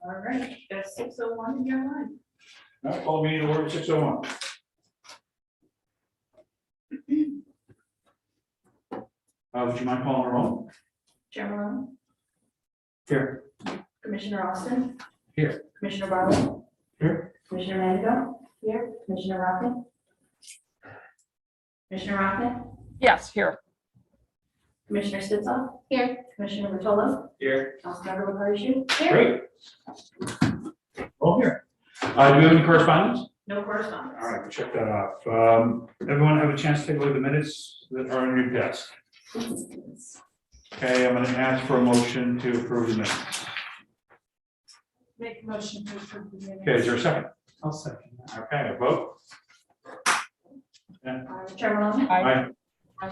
All right, that's 6:01 in your line. Now, call meeting to order 6:01. Would you mind calling the roll? Chairman Romano, Here. Commissioner Austin. Here. Commissioner Barlow. Here. Commissioner Mandel. Here. Commissioner Rockman. Commissioner Rockman. Yes, here. Commissioner Stitzel. Here. Commissioner Rotolo. Here. Councilmember LaParche. Here. Great. All here. Do we have any correspondence? No correspondence. All right, we'll check that off. Everyone have a chance to take a look at the minutes that are on your desk. Okay, I'm going to ask for a motion to approve the minutes. Make a motion to approve the minutes. Okay, is there a second? I'll second that. Okay, a vote? Chairman Romano. Aye.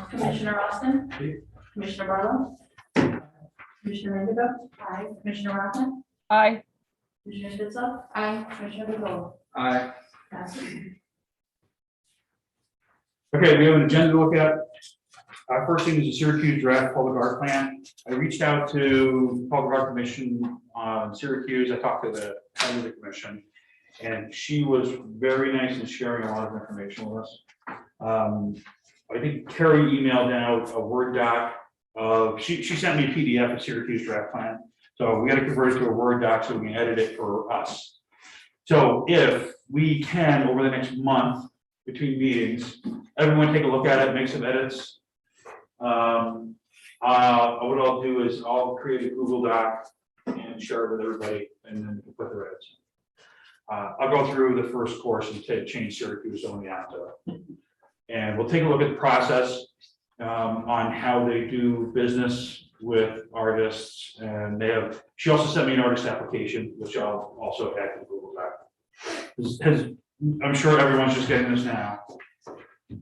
Commissioner Austin. Here. Commissioner Barlow. Commissioner Mandel. Aye. Commissioner Rockman. Aye. Commissioner Stitzel. Aye. Commissioner Rotolo. Aye. Passes. Okay, we have an agenda to look at. First thing is the Syracuse draft public art plan. I reached out to Public Art Commission on Syracuse. I talked to the head of the commission, and she was very nice in sharing a lot of information with us. I think Carrie emailed out a Word doc of, she sent me a PDF of Syracuse draft plan. So we got to convert it to a Word doc so we can edit it for us. So if we can, over the next month between meetings, everyone take a look at it, make some edits. What I'll do is I'll create a Google Doc and share it with everybody, and then we can put the edits. I'll go through the first course and change Syracuse only out to it. And we'll take a look at the process on how they do business with artists, and they have. She also sent me an artist application, which I'll also add to the Google Doc. I'm sure everyone's just getting this now.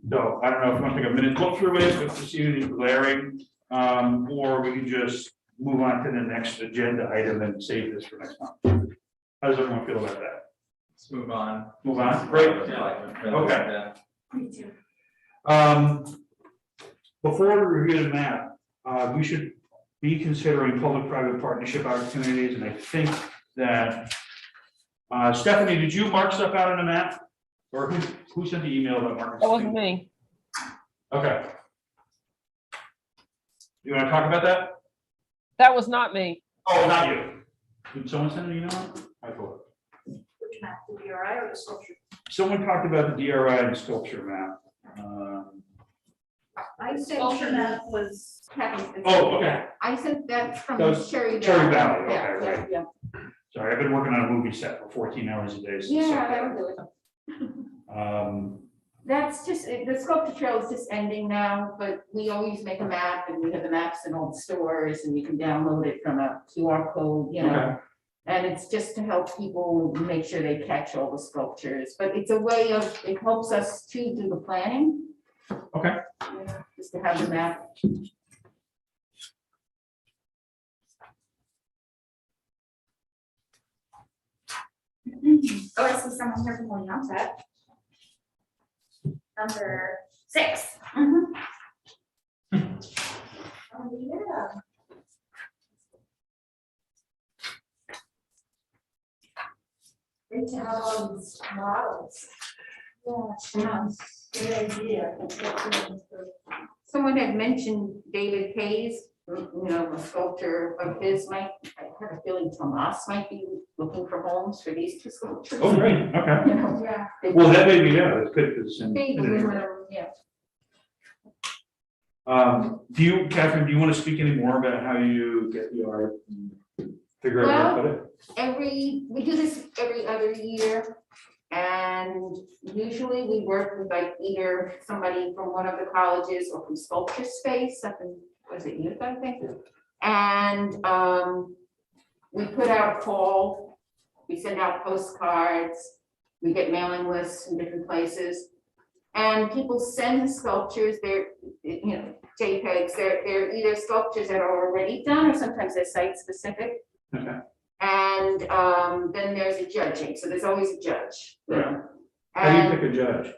So I don't know if you want to take a minute, look through it, if you see anything glaring, or we can just move on to the next agenda item and save this for next month. How does everyone feel about that? Let's move on. Move on, great. Okay. Me too. Before we review the map, we should be considering public-private partnership opportunities, and I think that, Stephanie, did you mark stuff out on the map? Or who sent the email about marking? That wasn't me. Okay. You want to talk about that? That was not me. Oh, not you. Did someone send an email? I thought. Which map, the DRI or the sculpture? Someone talked about the DRI and sculpture map. I sent Sculpture you, map was. Oh, okay. I sent that from That was Cherry Valley. Cherry Valley, okay, Yeah, right. yeah, Sorry, I've been working on a movie set for 14 hours a day. since yeah, Sunday. that'll do it. That's That's just, the sculpture trail is just ending now, but we always make a map and we have the maps in all the stores and you can download it from a QR code, you know. Okay. And it's just to help people make sure they catch all the sculptures, but it's a way of, it helps us to do the planning. Okay. You know, just to have the map. Oh, I see someone here from William Outset. Number 6. Mhm. Oh, yeah. Great to have all these models. Yeah, good idea. Someone had mentioned David Hayes, you know, a sculptor of his might, I have a feeling Tomas might be looking for homes for these two sculptures. Oh, great, okay. You know, Yeah. Well, that may be, yeah, that's good, because. Maybe, whatever, yeah. Catherine, do you want to speak any more about how you get the art and figure out where to put it? We do this every other year. And usually we work with like either somebody from one of the colleges or from Sculpture Space up in, was it Utica, I think? And we put out a call, we send out postcards, we get mailing lists in different places. And people send the sculptures, they're, you know, JPEGs, they're either sculptures that are already done or sometimes they're site specific. Okay. And then there's a judging, so there's always a judge. you know. How do you And pick a judge?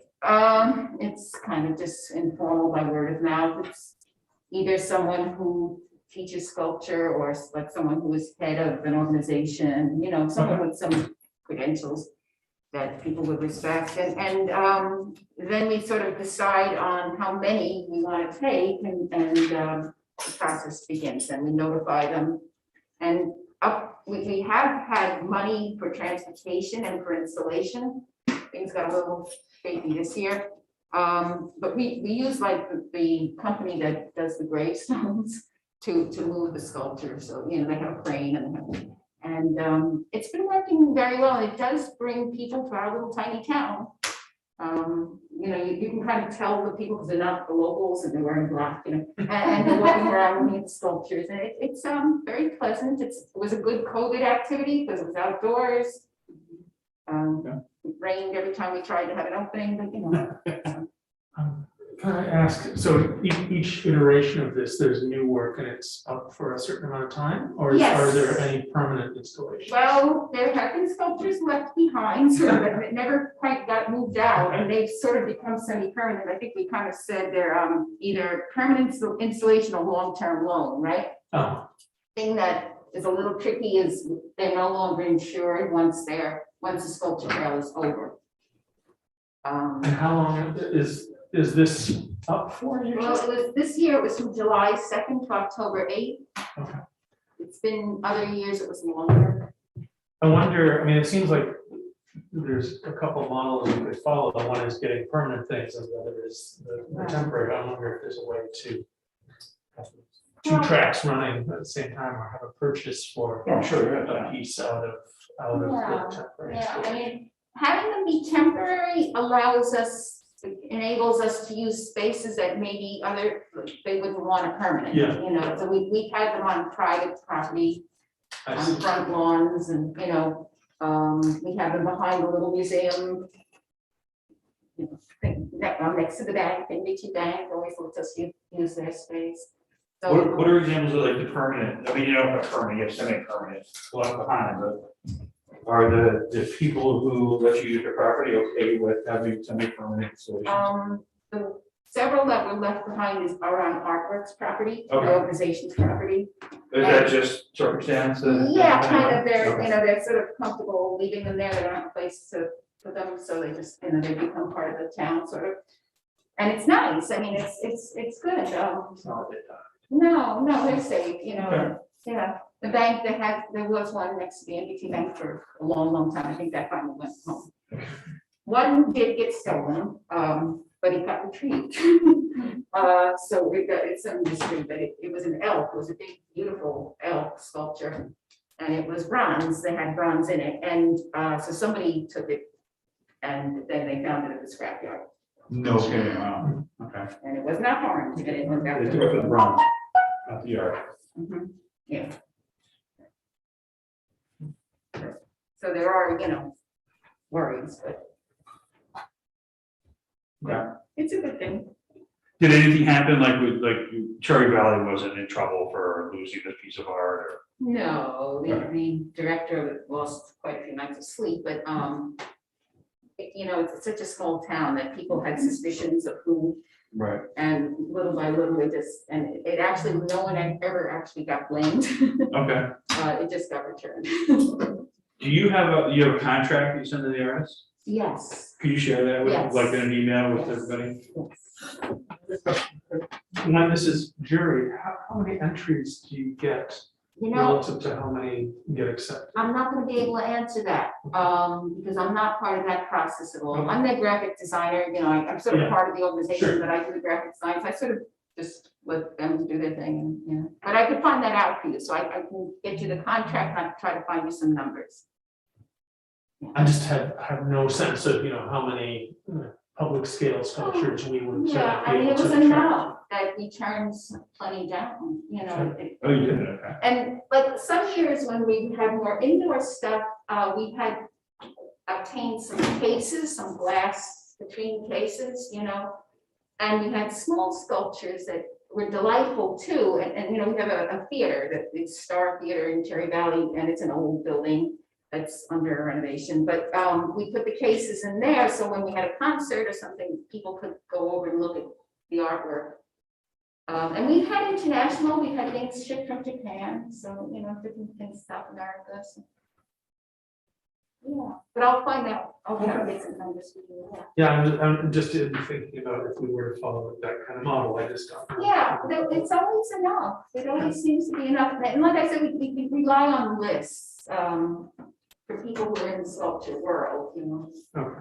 it's kind of just informal by word of mouth. It's either someone who teaches sculpture or like someone who is head of an organization, someone with some credentials that people would respect. And then we sort of decide on how many we want to take and the process begins and we notify them. And we have had money for transportation and for installation. Things got a little shaky this year. But we use like the company that does the gravestones to move the sculpture. So, they have a crane and it's been working very well. It does bring people to our little tiny town. You can kind of tell the people because they're not the locals and they're wearing black, and they're walking around looking at the sculptures. And it's very pleasant. It was a good COVID activity because it was outdoors. It rained every time we tried to have an opening, but Can I ask, so each iteration of this, there's new work and it's up for a certain amount of time? Or Yes. are there any permanent installations? well, there have been sculptures left behind, sort of, that never quite got moved out, and they've sort of become semi-permanent. I think we kind of said they're either permanent installation or long-term loan, right? Oh, Thing that is a little tricky is they're no longer insured once the sculpture trail is over. and how long is this up for you? Well, this year, it was from July 2nd to October 8th. Okay. It's been other years, it was longer. I wonder, I mean, it seems like there's a couple models you could follow. One is getting permanent things and the other is the temporary. I wonder if there's a way to have two tracks running at the same time or have a purchase for I'm sure, a piece out of Yeah, the temporary. Yeah, I mean, having them be temporary enables us to use spaces that maybe they wouldn't want a permanent. Yeah. So we've had them on private property, I on see. front lawns, and, we have them behind the little museum. Next to the bank, NBT Bank always lets us use their space. So. What are examples of like the permanent, I mean, you don't have permanent, you have semi-permanent, left behind, but are the people who let you use their property okay with having semi-permanent installations? Several that were left behind are on Artworks property, the Okay. organization's property. Is that just circumstance? Yeah, kind of, they're, Okay. they're sort of comfortable leaving them there, they don't have a place to put them, so they just, they become part of the town, sort of. And it's nice, I mean, it's good, It's not a bit, no, they're safe, Okay. yeah. The bank, there was one next to the NBT Bank for a long, long time, I think that finally went home. One did get stolen, but it got retrieved. So it's some mystery, but it was an elk, it was a big, beautiful elk sculpture. And it was bronze, they had bronze in it, and so somebody took it and then they found it at the scrapyard. No kidding, wow, okay. And it was not harmed, and it went back They to took it to the bronze, not the yard. Mhm, yeah. So there are, worries, but Okay. it's a good thing. Did anything happen like Cherry Valley wasn't in trouble for losing this piece of art or? No, Okay. the director lost quite a few nights of sleep, but, it's such a small town that people had suspicions of who, Right. and little by little, it actually, no one ever actually got blamed. Okay. It just got returned. Do you have a contract you send to the artist? Yes, Could you share that with, Yes. like in an email with Yes. everybody? yes. when this is jury, how many entries do you get relative to how many get accepted? I'm not gonna be able to answer that, because I'm not part of that process at all. I'm the graphic designer, I'm sort of Yeah. part of the organization, Sure. but I do the graphic design, so I sort of just let them do their thing, But I could find that out for you, so I can get you the contract, and I can try to find you some numbers. I just have no sense of, how many public scale sculptures we would. Yeah, I mean, it was enough that we turned plenty down, it- Oh, you did, okay. And like some years when we had more indoor stuff, we had obtained some cases, some glass between cases, And we had small sculptures that were delightful too. And we have a theater, the Star Theater in Cherry Valley, and it's an old building that's under renovation. But we put the cases in there, so when we had a concert or something, people could go over and look at the artwork. And we've had international, we've had things shipped from Japan, so, you know, different things, South America, so. Yeah, but I'll find out, I'll try to get some numbers for you, yeah. Yeah, I'm just thinking about if we were to follow that kind of model, I just don't. know. Yeah, it's always enough, it always seems to be enough, and like I said, we rely on lists, for people who are in the sculpture world, you know. Okay.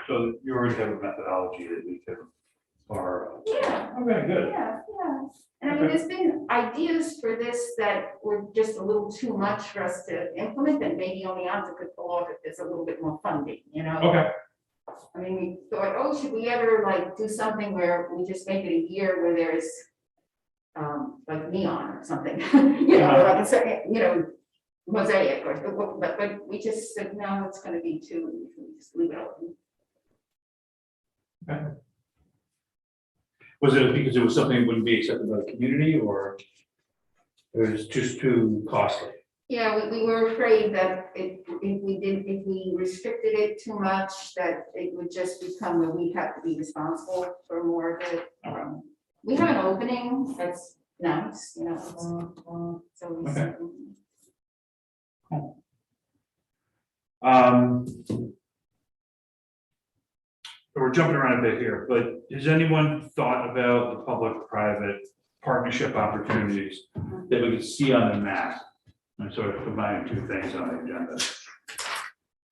So you already have a methodology that we can borrow. Yeah, Okay, good. yeah, yeah, and I mean, there's been ideas for this that were just a little too much for us to implement, that maybe Oneonta could pull off if there's a little bit more funding, you know? Okay. I mean, we thought, oh, should we ever like do something where we just make it a year where there's like neon or something, you know, like it's, you know, mosaic or, but we just said, no, it's gonna be too, we just leave it open. Was it because it was something that wouldn't be accepted by the community, or it was just too costly? Yeah, we were afraid that if we restricted it too much, that it would just become that we have to be responsible for more of it. We have an opening that's nice, you know, so we Okay. said, We're jumping around a bit here, but has anyone thought about the public-private partnership opportunities that we could see on the map? And sort of combining two things on the agenda.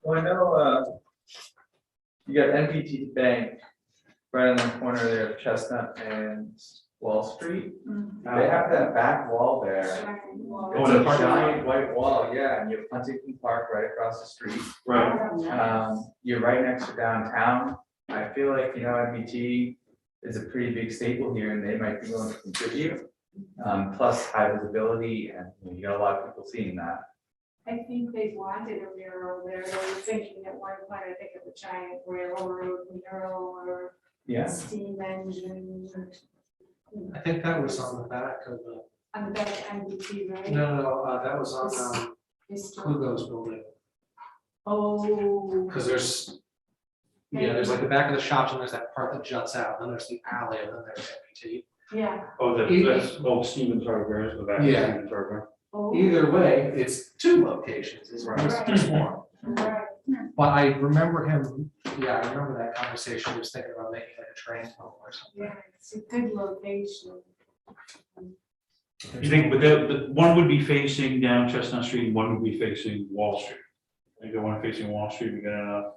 Well, I know, you got NPT Bank right on the corner there of Chestnut and Wall Street. They have that back wall there. Oh, It's the a parking lot. giant white wall, yeah, and you have Huntington Park right across the street. Right. You're right next to downtown. I feel like, you know, MBT is a pretty big staple here and they might be willing to contribute. Plus high visibility and you got a lot of people seeing that. I think they wanted a mural there. They were thinking at one point, I think of a giant railroad mural or Yeah. steam engine. I think that was on the back of the, On the back of MBT, right? no, that was on Klugo's building, Oh. because there's, yeah, there's like the back of the shops and there's that part that juts out, and then there's the alley, and then there's MPT. Yeah. Oh, that's old Stevens Hardware, the back of Yeah. Stevens Hardware. Oh. Either way, it's two locations, it's just one. Right. But I remember him, yeah, I remember that conversation, he was thinking about making like a train home or something. Yeah, it's a good location. You think, but the one would be facing down Chestnut Street, and one would be facing Wall Street. I think the one facing Wall Street, we got enough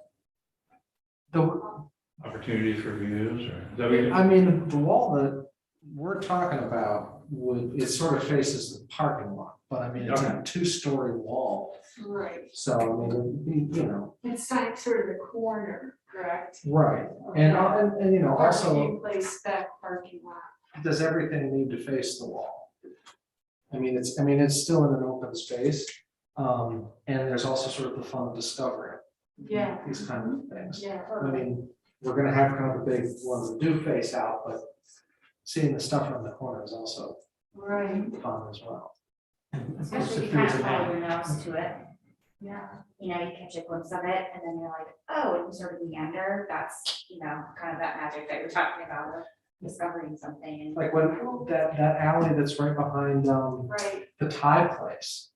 The, opportunities for views, or is that what you- I mean, the wall that we're talking about would, it sort of faces the parking lot, but I mean, it's a two-story wall. Right. So, I mean, it'd be, you know, It's like sort of the corner, correct? right, and, you know, also, Parking place, back parking lot. does everything need to face the wall? I mean, it's still in an open space, and there's also sort of the fun of discovering Yeah, these kind of things. yeah. I mean, we're gonna have kind of the big ones that do face out, but seeing the stuff on the corner is also Right, fun as well. Especially if you kind of follow your nose to it, yeah. you know, you catch a glimpse of it and then you're like, oh, and you sort of meander, that's, you know, kind of that magic that you're talking about of discovering something and. Like when that alley that's right behind Right, the Thai place.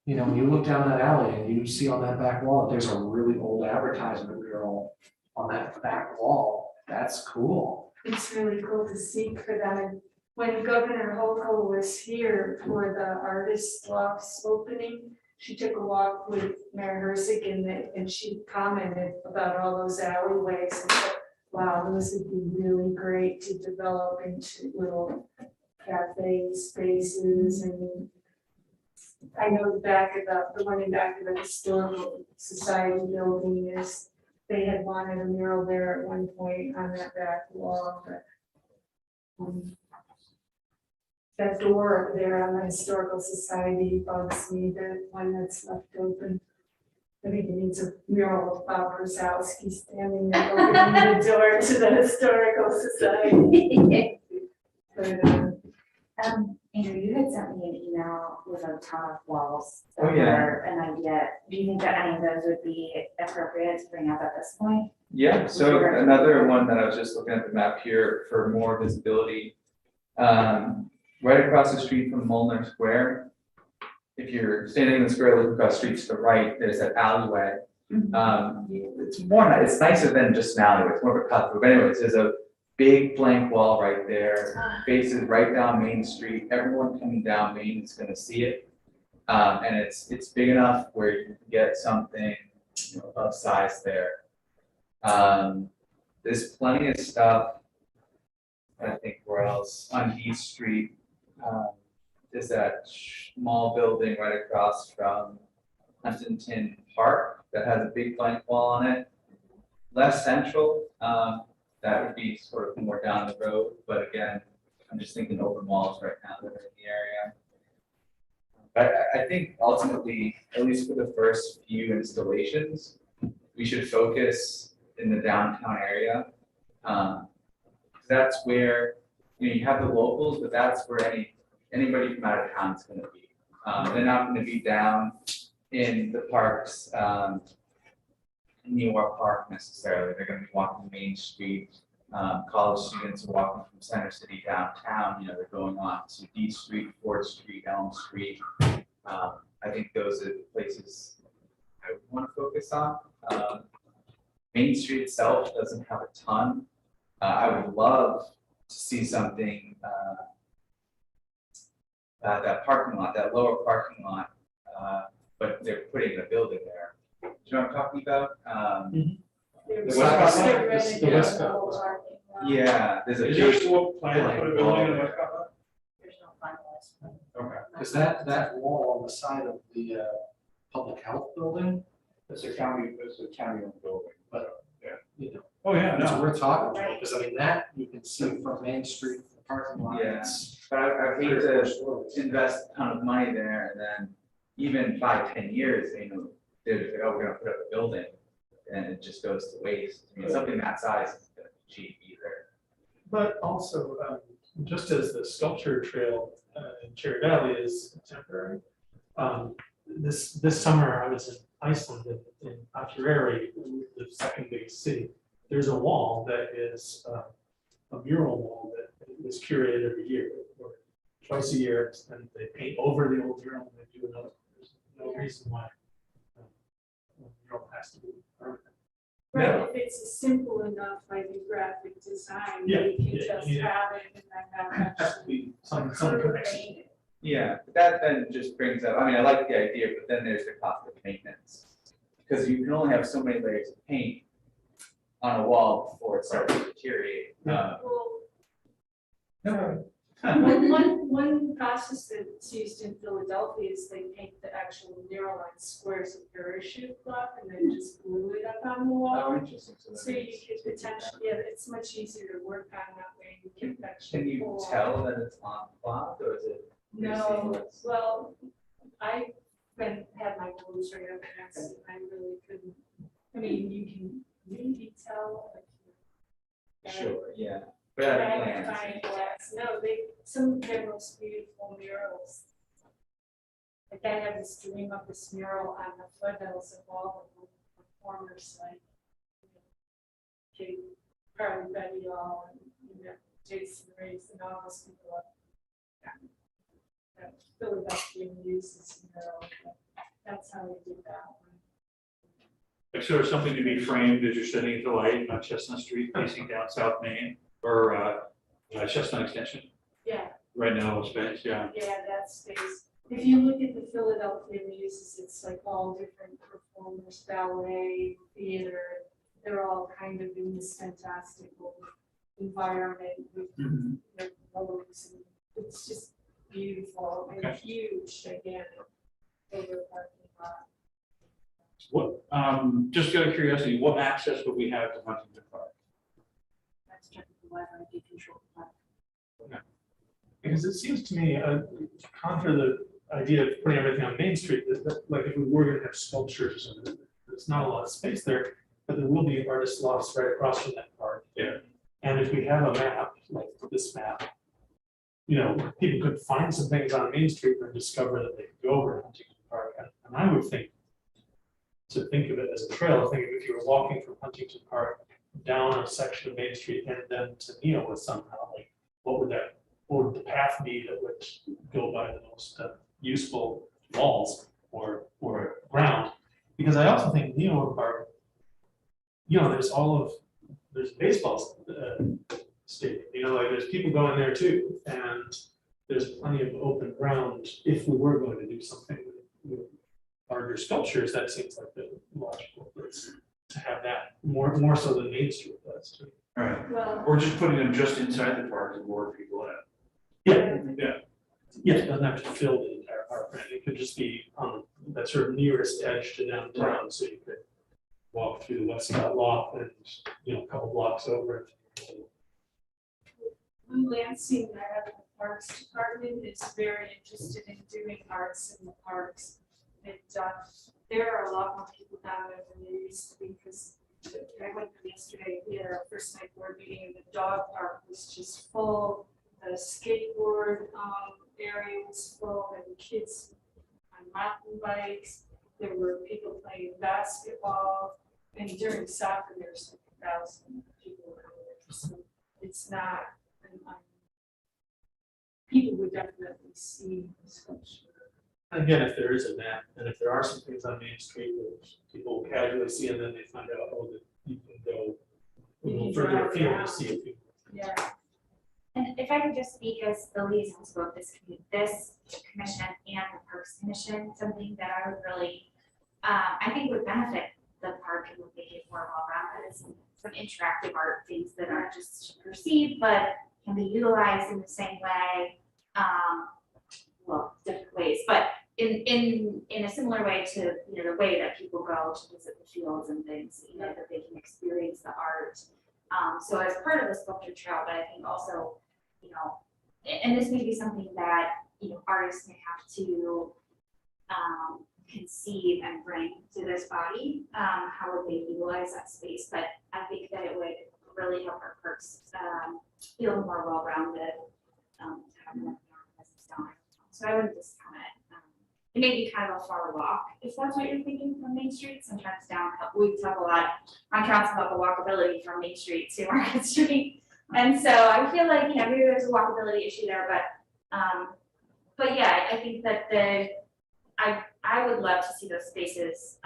You know, when you look down that alley and you see on that back wall, there's a really old advertisement mural on that back wall. That's cool. it's really cool to see for them. When Governor Hochul was here for the artist walks opening, she took a walk with Mayor Hersig and she commented about all those alleyways and said, wow, those would be really great to develop into little cafe spaces and I know the one in back of the Historical Society building is, they had wanted a mural there at one point on that back wall, but that door over there on the Historical Society bugs me, the one that's left open. I think it needs a mural of Bob Krasowski standing there opening the door to the Historical Society. But, Andrew, you had sent me an email with a ton of walls. Oh, yeah. An idea, do you think that any of those would be appropriate to bring up at this point? Yeah, so another one that I was just looking at the map here for more visibility. Right across the street from Molnar Square. If you're standing in the square looking across the street to the right, there's that alleyway. It's nicer than just an alleyway, it's more of a cut through, but anyways, there's a big blank wall right there. Faces right down Main Street, everyone coming down Main is gonna see it. And it's big enough where you can get something, you know, of size there. There's plenty of stuff. I think where else, on East Street, there's that small building right across from Huntington Park that has a big blank wall on it. Less central, that would be sort of more down the road, but again, I'm just thinking open malls right now that are in the area. But I think ultimately, at least for the first few installations, we should focus in the downtown area. That's where, you know, you have the locals, but that's where anybody from out of town is gonna be. They're not gonna be down in the parks, in New York Park necessarily. They're gonna be walking Main Street. College students are walking from Center City downtown, you know, they're going on to D Street, Fourth Street, Elm Street. I think those are the places I would wanna focus on. Main Street itself doesn't have a ton. I would love to see something, that parking lot, that lower parking lot, but they're putting a building there. Do you know what I'm talking about? There was The West some Coast- rented the West out the Coast. whole parking lot. Yeah, there's a Is there big, still a plan to put a building in Westcott? There's no finalized. Okay. Is that wall on the side of the public health building? It's a county owned building. You know, Oh, yeah, that's no. what we're talking about, because I mean, that you can see from Main Street, the parking lot. Yeah. It's but I hate 3 or 4 to stories. invest a ton of money there and then even 5-10 years, you know, they're just like, oh, we're gonna put up a building and it just goes to waste. I mean, something that size is gonna be cheap either. But also, just as the sculpture trail in Cherry Valley is temporary, this summer I was in Iceland in Akureyri, the second biggest city. There's a wall that is a mural wall that is curated every year, or twice a year, and they paint over the old mural and they do another. There's no reason why a mural has to be permanent. Right, if it's a simple enough, like a graphic design, Yeah, you can yeah, just yeah. have it and then have Has to be some connection. Yeah, but that then just brings up, I mean, I like the idea, but then there's the cost of maintenance. Because you can only have so many layers of paint on a wall before it starts to deteriorate. Well, No. one process that's used in Philadelphia is they paint the actual mural on squares of parachute cloth and then just glue it up on the Oh, wall. interesting. So that So you means- could potentially, yeah, it's much easier to work on that way. You can actually. Can you pull off. tell that it's on cloth or is it? No, seamless? well, I had my clothes right up against it, and I really couldn't, I mean, you can maybe tell. Like, Sure, yeah. But at a Fine glance, glass, no, some of their most beautiful murals. Like I have this dream of this mural on the foothills of all the performers like. Kate, Carly Betty All and, you know, Jason Race and all those people up. That Philadelphia uses mural, but that's how we did that one. Like, so there's something to be framed as you're sitting at the light on Chestnut Street facing down South Main or Chestnut Extension. Yeah, Right now, space, yeah. yeah, that stays. If you look at the Philadelphia Muses, it's like all different performers, ballet, theater. They're all kind of in this fantastical environment with their robes, and it's just beautiful and Okay. huge, again. Over parking lot. What, just out of curiosity, what access would we have to Huntington Park? That's checking the weather, and control. Because it seems to me, contra the idea of putting everything on Main Street, like if we were gonna have sculptures, and there's not a lot of space there, but there will be artist lots right across from that park. Yeah. And if we have a map, like this map, you know, people could find some things on Main Street and discover that they could go over to Huntington Park. And I would think to think of it as a trail, think of if you were walking from Huntington Park down a section of Main Street and then to Neola somehow, like, what would the path be that would go by the most useful walls or ground? Because I also think Neola Park, there's baseball stadium, like there's people going there too, and there's plenty of open ground if we were going to do something with larger sculptures. That seems like the logical place to have that more so than Main Street does too. Right, Well, or just putting them just inside the park to lure people in. Yeah, it doesn't have to fill the entire park, right? It could just be on that sort of nearest edge to downtown, so you could walk through the Westcott Loft and, a couple blocks over. Lou Lansing, the head of the Parks Department, is very interested in doing arts in the parks. And there are a lot more people down there than there used to be, because I went there yesterday, we had our first night board meeting, and the dog park was just full. The skateboard area was full, and kids on mountain bikes. There were people playing basketball, and during soccer, there's like 1,000 people coming there. So it's not, people would definitely see the sculpture. Again, if there is a map, and if there are some things on Main Street that people casually see, and then they find out, that you can go a little further afield to see if you. Yeah. And if I could just speak as the liaisons of this commission and the Parks Commission, something that I would really, I think would benefit the park and would make it more well-rounded is some interactive art things that aren't just perceived, but can be utilized in the same way, different ways, but in a similar way to, the way that people go to visit the fields and things, that they can experience the art. So as part of the sculpture trail, but I think also, and this may be something that, artists may have to conceive and bring to this body, how would they utilize that space? But I think that it would really help our parks feel more well-rounded, to have more presence down. So I wouldn't discount it. It may be kind of a far walk, if that's what you're thinking from Main Street. Sometimes we talk a lot on council about the walkability from Main Street to Market Street. And so I feel like, maybe there's a walkability issue there, but yeah, I think that I would love to see those spaces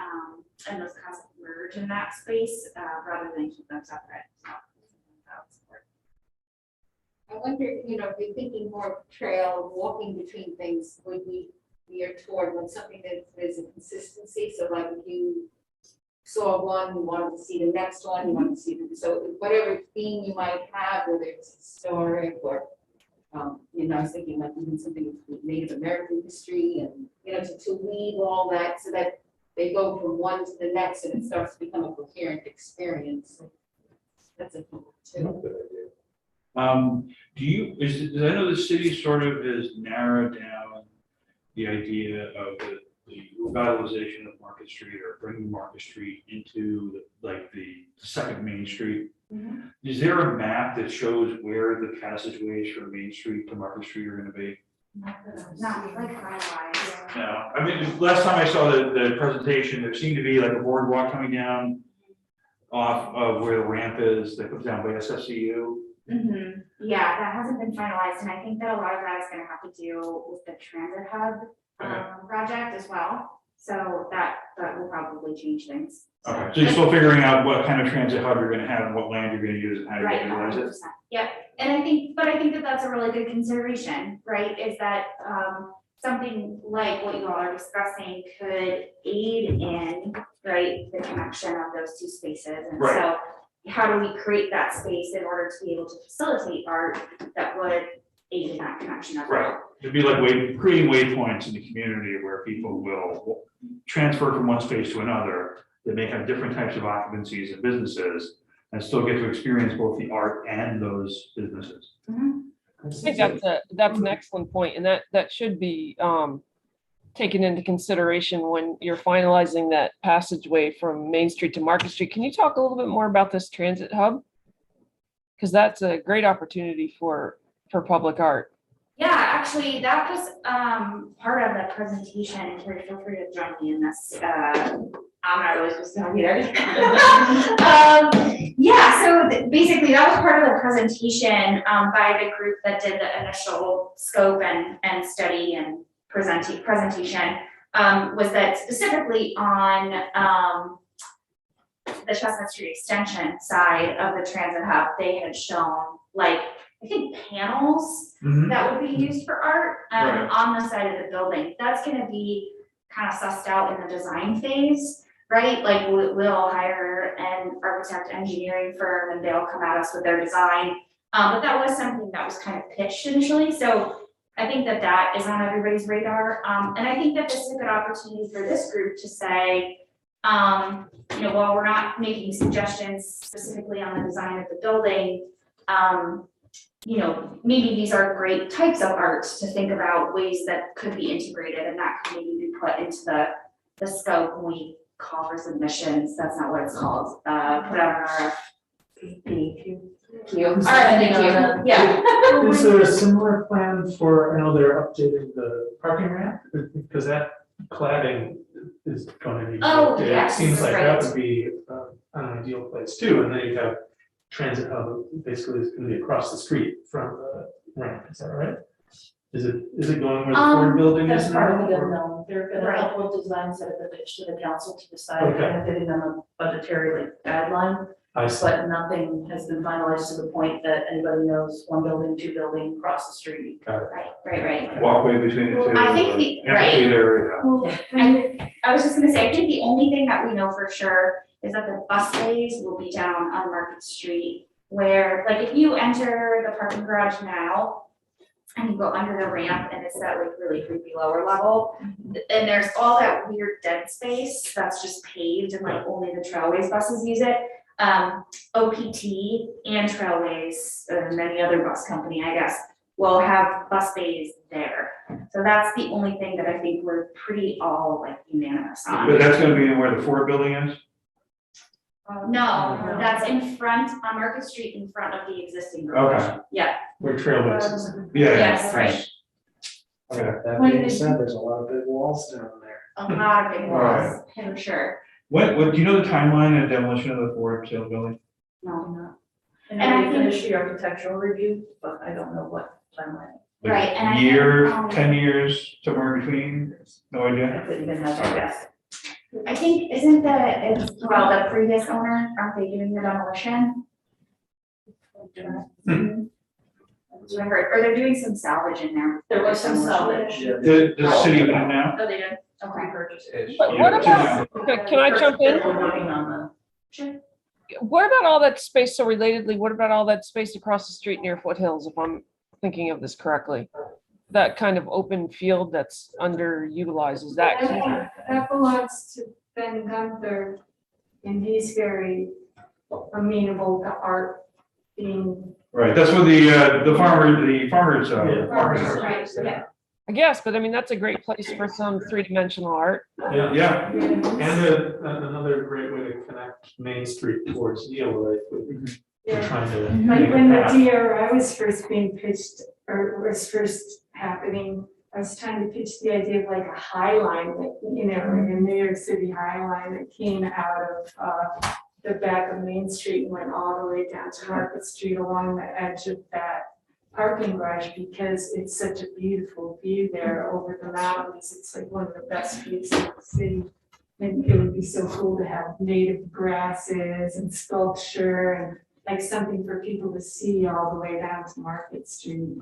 and those concepts merge in that space rather than keep them separate. I wonder, if you're thinking more trail, walking between things, would we veer toward when something that there's a consistency? So like if you saw one, you wanted to see the next one, you wanted to see so whatever theme you might have, whether it's historic or, I was thinking like even something with Native American history and, to weave all that so that they go from one to the next and it starts to become a coherent experience. That's a thought too. I know the city sort of has narrowed down the idea of the revitalization of Market Street or bringing Market Street into the second Main Street. Mm-hmm. Is there a map that shows where the passageways from Main Street to Market Street are going to be? Not like finalized. No, I mean, last time I saw the presentation, there seemed to be like a boardwalk coming down off of where the ramp is that comes down by SFCU. Mm-hmm. Yeah, that hasn't been finalized, and I think that a lot of that is gonna have to do with the transit hub project as well. So that will probably change things. Okay, so you're still figuring out what kind of transit hub you're gonna have and what land you're gonna use and how you're Right, gonna utilize 100%. it. Yep, and I think that that's a really good consideration, right? Is that something like what you all are discussing could aid in, right, the connection of those two spaces. And Right. so how do we create that space in order to be able to facilitate art that would aid in that connection as well? Right. It'd be like creating waypoints in the community where people will transfer from one space to another that may have different types of occupancies and businesses and still get to experience both the art and those businesses. Mhm. I think that's an excellent point, and that should be taken into consideration when you're finalizing that passageway from Main Street to Market Street. Can you talk a little bit more about this transit hub? Because that's a great opportunity for public art. Yeah, actually, that was part of the presentation, and Terry, feel free to join me in this. I'm not really supposed to know either. Yeah, so basically that was part of the presentation, by the group that did the initial scope and study and presentation, was that specifically on, the Chestnut Street Extension side of the transit hub, they had shown like, I think panels Mhm. that would be used for art, Right. on the side of the building. That's gonna be kind of sussed out in the design phase, right? Like we'll hire an architect engineering firm and they'll come at us with their design. But that was something that was kind of pitched initially, so I think that that is on everybody's radar. And I think that this is a good opportunity for this group to say, while we're not making suggestions specifically on the design of the building, maybe these are great types of art to think about ways that could be integrated and that could maybe be put into the scope when we call for submissions. That's not what it's called. Put out an RFP. All right, thank you. Yeah. Is there a similar plan for, I know they're updating the parking ramp, because that cladding is going to be. Oh, updated. yes, It seems like that right. would be an ideal place too, and then you have transit hub, basically it's gonna be across the street from the ramp, is that right? Is it going where the Ford building is That's part of now? the or- unknown. There have been a Right. couple of designs that have been pitched to the council to decide, Okay. kind of giving them a budgetary guideline, I see, but nothing has been finalized to the point that anybody knows one building, two building, across the street. got it. Right. Walkway between the two. I think Amphitheater, yeah. I was just gonna say, I think the only thing that we know for sure is that the bus bays will be down on Market Street. Where, like, if you enter the parking garage now and you go under the ramp and it's that like really creepy lower level, and there's all that weird dead space that's just paved and like only the Trailways buses use it. OPT and Trailways, and any other bus company, I guess, will have bus bays there. So that's the only thing that I think we're pretty all like unanimous on. But that's gonna be where the Ford building is? No, that's in front, on Market Street, in front of the existing garage. Okay. Yeah, Where Trailways is. Yeah. yes, right, Okay. That When being did- said, there's a lot of big walls down there. a lot of big Alright. walls, for sure. What, do you know the timeline of demolition of the Ford sale building? No, And And I then we think- finish the architectural review, but I don't know what timeline. Like Right, and I think, Year, 10 years, somewhere in between? No idea? I couldn't even have a guess. I think, isn't the previous owner, aren't they doing the demolition? That's what I heard, or they're doing some salvage in there. There was some salvage. Yeah. Does the city own it now? Oh, they did, okay. Repurchase. But Yeah, what two about, now. can I jump in? We're working on What about all that space, so relatedly, what about all that space across the street near Foothills, if I'm thinking of this correctly? That kind of open field that's underutilized, is that? That belongs to Ben Gunther, and he's very amenable to art being. Right, that's what the farmers, Yeah. Right, yeah. I guess, but I mean, that's a great place for some three-dimensional art. Yeah, yeah, and another great way to connect Main Street towards Neil, like, we're Yeah. trying to. Like make when a the path. DRI was first being pitched, or was first happening, I was trying to pitch the idea of like a high line, like, like a New York City high line that came out of, the back of Main Street and went all the way down to Market Street along the edge of that parking garage, because it's such a beautiful view there over the mountains. It's like one of the best views in the city. And it would be so cool to have native grasses and sculpture and like something for people to see all the way down to Market Street.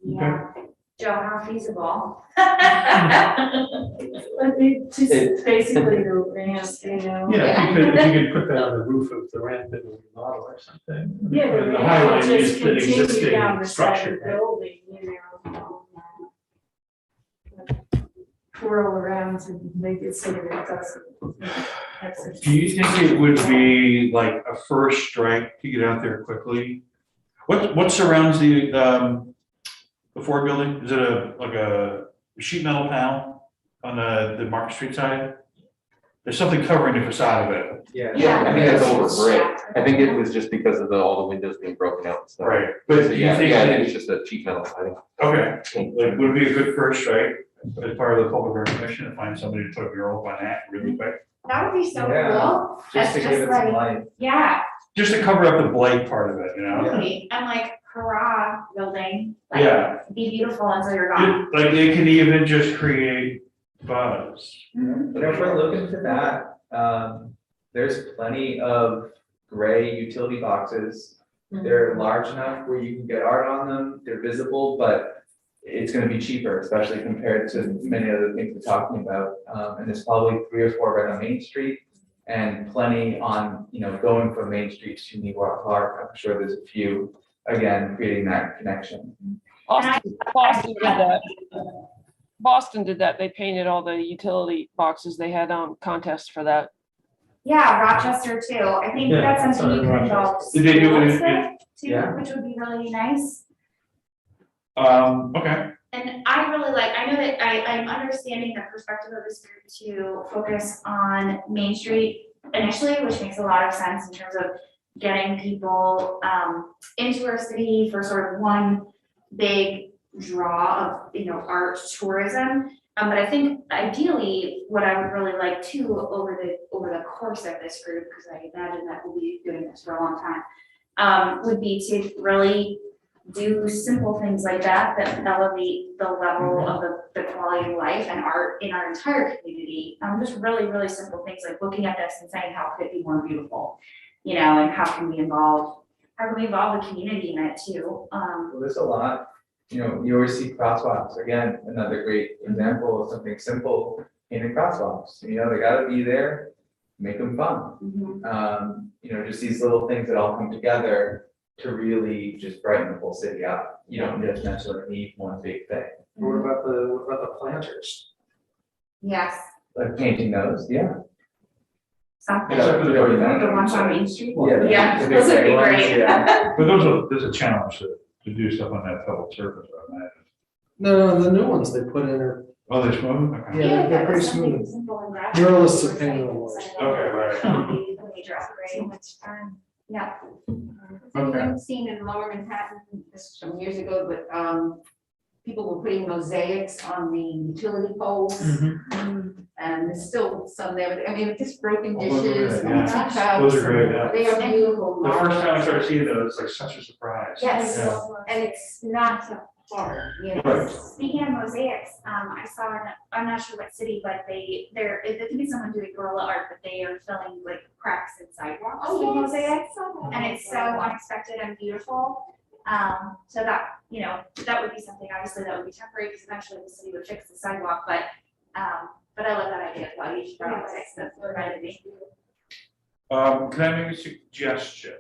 Yeah, Joe, how feasible? But it just basically the ramp, Yeah, if you could put that on the roof of the ramp that we model or something. Yeah, And the the High ramp Line would used just the continue existing down the side of structure. the building, Twirl around to make it so that it doesn't. do you think it would be like a first strike to get out there quickly? What surrounds the Ford building? Is it like a sheet metal panel on the Market Street side? There's something covering the facade of it. Yeah. Yeah. I think that's over brick. I think it was just because of all the windows being broken out and stuff. Right, but So, do you yeah, think, I think it's just a cheap metal siding. okay, like, would it be a good first strike? as part of the public recognition, to find somebody to put a mural on that really quick. That would be so Yeah. cool. Just to That's give it some like- life. Yeah, Just to cover up the blight part of it, you know? totally. And like hurrah building, like Yeah. be beautiful until you're gone. Like, they can even just create buzz. Mhm. But if we're looking to that, there's plenty of gray utility boxes. They're large enough where you can get art on them, they're visible, but it's gonna be cheaper, especially compared to many other things we're talking about. And there's probably 3 or 4 right on Main Street and plenty on, going from Main Street to New York Park. I'm sure there's a few, again, creating that connection. Boston did that. Boston did that. They painted all the utility boxes. They had contests for that. Yeah, Rochester too. I think Yeah, that's something sorry, you could involve Rochester. Did they do it in- schools with too, Yeah. which would be really nice. Okay, And I really like, I know that I'm understanding the perspective of this group to focus on Main Street initially, which makes a lot of sense in terms of getting people into our city for sort of one big draw of, art tourism. But I think ideally, what I would really like too, over the course of this group, because I imagine that we'll be doing this for a long time, would be to really do simple things like that elevate the level of the quality of life and art in our entire community. Just really, really simple things like looking at this and saying, how could it be more beautiful? And how can we involve the community in it too? Well, there's a lot, you always see crosswalks, again, another great example of something simple, painted crosswalks, they gotta be there, make them fun. Just these little things that all come together to really just brighten the whole city up. You don't just necessarily need one big thing, What about the planters? Yes, like painting those, yeah. something. Yeah, The ones on Main Street? Yeah, Yeah, the big those would be gray ones, great. yeah. but there's a challenge to do stuff on that public surface, I imagine. No, the new ones they put in are, Oh, they're smooth? Okay. Yeah, they're pretty something smooth. simple and graphic. Muralists have painted them worse. Okay, right. That would be a major upgrade. much fun. Yeah. Okay. I've seen in Lower Manhattan, this was some years ago, but people were putting mosaics on the utility poles. And there's still some there, but I mean, just broken Oh, those are dishes good, and yeah. teacups. Those are great, yeah. They are beautiful. The first time I started seeing those, it's like such a surprise. Yes, Yeah. and it's not so hard, Right. Speaking of mosaics, I saw, I'm not sure what city, but I think it's someone doing guerrilla art, but they are filling like cracks in sidewalks with mosaics. And it's so unexpected and beautiful. So that, that would be something, obviously, that would be temporary, because eventually the city would fix the sidewalk, but I love that idea, well, you should probably mosaics, that's reminded me. Can I make a suggestion?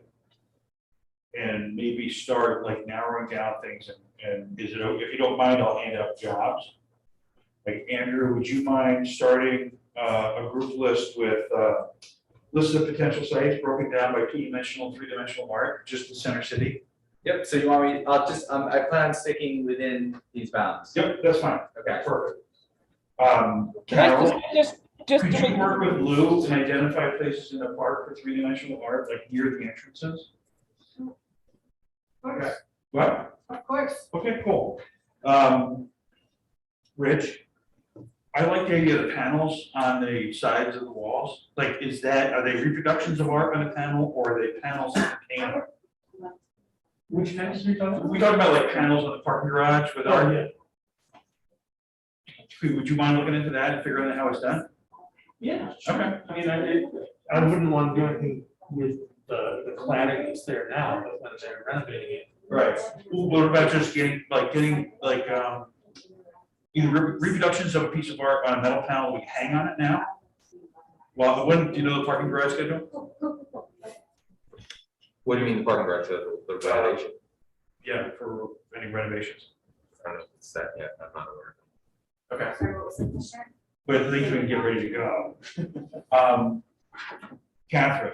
And maybe start like narrowing down things and is it, if you don't mind, I'll hand out jobs. Like Andrew, would you mind starting a group list with lists of potential sites broken down by 2-dimensional, 3-dimensional art, just the center city? Yep, so you want me, I'll just, I plan on sticking within these bounds. Yep, that's fine. Okay. Perfect. Can I Carol, just could to you work with Lou and identify places in the park for 3-dimensional art, like near the entrances? Okay. What? Of course. Okay, cool. Rich, I like the idea of the panels on the sides of the walls. Like, are they reproductions of art on a panel, or are they panels that contain art? Which panels are you talking about? We talking about like panels on the parking garage with art. Would you mind looking into that and figuring out how it's done? Yeah. Okay. I mean, I wouldn't want to do anything with the cladding that's there now, but when they're renovating it. Right. What about just getting either reproductions of a piece of art on a metal panel we hang on it now? Well, when, do you know the parking garage schedule? What do you mean the parking garage, the renovation? Yeah, for any renovations. I don't know if it's set yet, I'm not aware. Okay, Sorry, what was the question? but at least we can get ready to go. Catherine,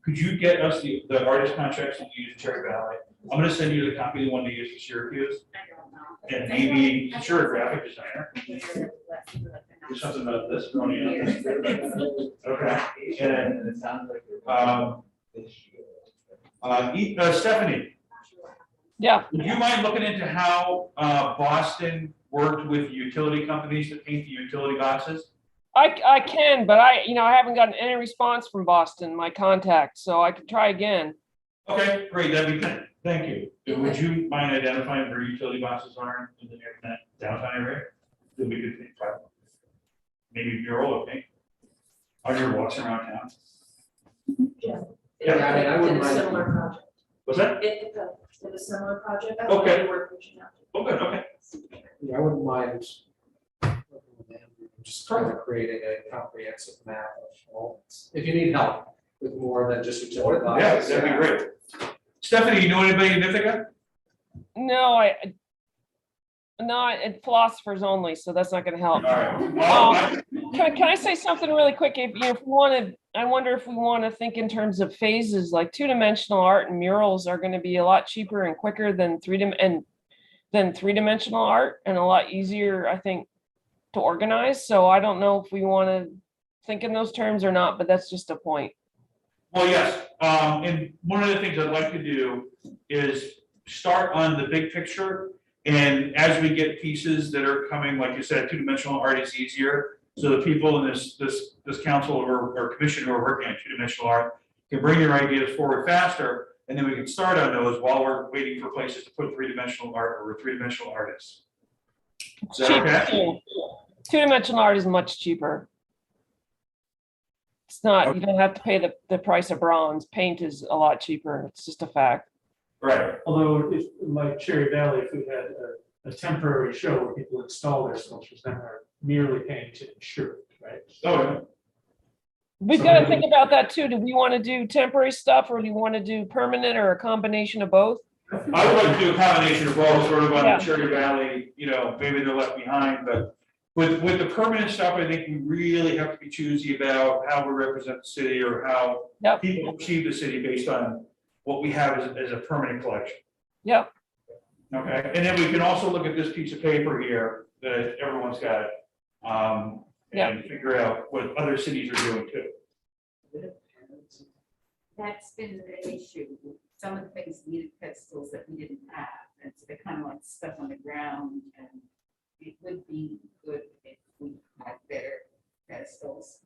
could you get us the artist contracts that you use in Cherry Valley? I'm gonna send you the copy of the one they use for Syracuse, I don't know. and maybe, sure, a graphic designer, do something about this, running on this. Okay, and, it sounds like Stephanie, Yeah, would you mind looking into how Boston worked with utility companies to paint the utility boxes? I can, but I haven't gotten any response from Boston, my contact, so I could try again. Okay, great, that'd be good, thank you. And would you mind identifying where utility boxes are in the downtown area? That we could think about. Maybe mural or paint. On your walks around town. Yeah, I mean, I wouldn't Did a mind- similar project. what's that? It did a similar project. Okay. They were reaching out to. Oh, good, okay. Yeah, I wouldn't mind just kind of creating a comprehensive map of all, if you need help with more than just utility. Yeah, boxes. that'd be great. Stephanie, you know anybody in Ithaca? No, and philosophers only, so that's not gonna help. All right. Well, Can I say something really quick? If we want to, I wonder if we want to think in terms of phases, like two-dimensional art and murals are going to be a lot cheaper and quicker than three-dimensional art, and a lot easier, I think, to organize. So I don't know if we want to think in those terms or not, but that's just a point. Well, yes, and one of the things I'd like to do is start on the big picture. And as we get pieces that are coming, like you said, two-dimensional art is easier. So the people in this council or commission who are working on two-dimensional art can bring your ideas forward faster. And then we can start on those while we're waiting for places to put three-dimensional art or three-dimensional artists. Is that Cheaper okay? too. Two-dimensional art is much cheaper. It's not, you don't have to pay the price of bronze. Paint is a lot cheaper. It's just a fact. Right. Although if, like Cherry Valley, if we had a temporary show where people install their sculptures, then they're merely paying to insure it, right? Oh, We've got to think about that too. Do we want to do temporary stuff, or do you want to do permanent, or a combination of both? I would like to do a combination of both, sort of on Yeah. the Cherry Valley, maybe they're left behind, but with the permanent stuff, I think we really have to be choosy about how we represent the city or how Yep. people perceive the city based on what we have as a permanent collection. Yep. Okay, and then we can also look at this piece of paper here that everyone's got, and figure out what other cities are doing too. That's been the issue. Some of the things needed pedestals that we didn't have, and so they're kind of like stuff on the ground, and it would be good if we had better pedestals.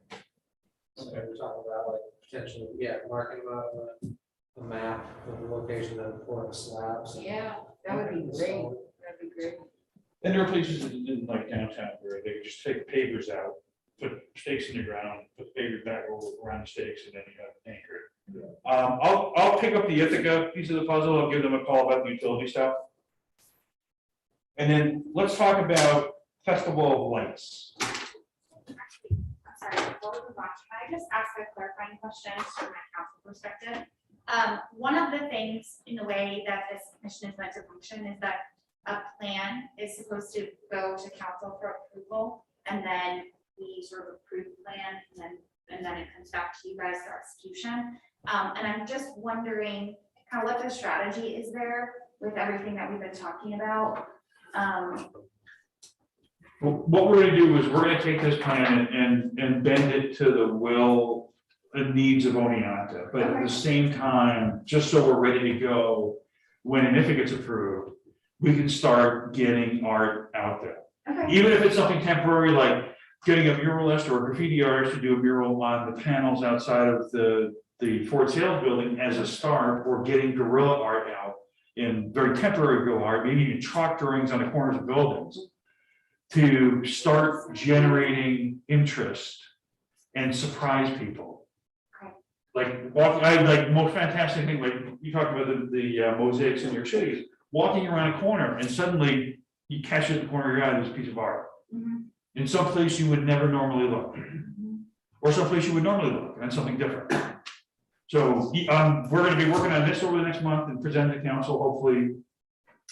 Okay, we're talking about like potentially, marking them out on a map of the location of the slabs. and- Yeah, that would be great. That'd be great. And there are places in like downtown where they just take pavers out, put stakes in the ground, put pavers back over around the stakes, and then you have anchor. I'll pick up the Ithaca piece of the puzzle. I'll give them a call about the utility stuff. And then let's talk about Festival of Lights. I'm sorry, before we move on, can I just ask a clarifying question from my council perspective? One of the things in the way that this commission is meant to function is that a plan is supposed to go to council for approval, and then we sort of approve the plan, and then it comes back to you guys for execution. And I'm just wondering kind of what the strategy is there with everything that we've been talking about. What we're gonna do is we're gonna take this plan and bend it to the will and needs of Oneonta, but at the same time, just so we're ready to go, when and if it gets approved, we can start getting art out there. Okay. Even if it's something temporary, like getting a muralist or a graffiti artist to do a mural on the panels outside of the Ford Sales building as a start, or getting guerrilla art out in very temporary guerrilla art, maybe even chalk drawings on the corners of buildings, to start generating interest and surprise people. Okay. Like walking, I like most fantastic thing, like you talked about the mosaics in New York City, is walking around a corner and suddenly you catch it in the corner of your eye, there's a piece of art. Mhm. In some place you would never normally look, or some place you would normally look, and something different. So, we're gonna be working on this over the next month and present to council hopefully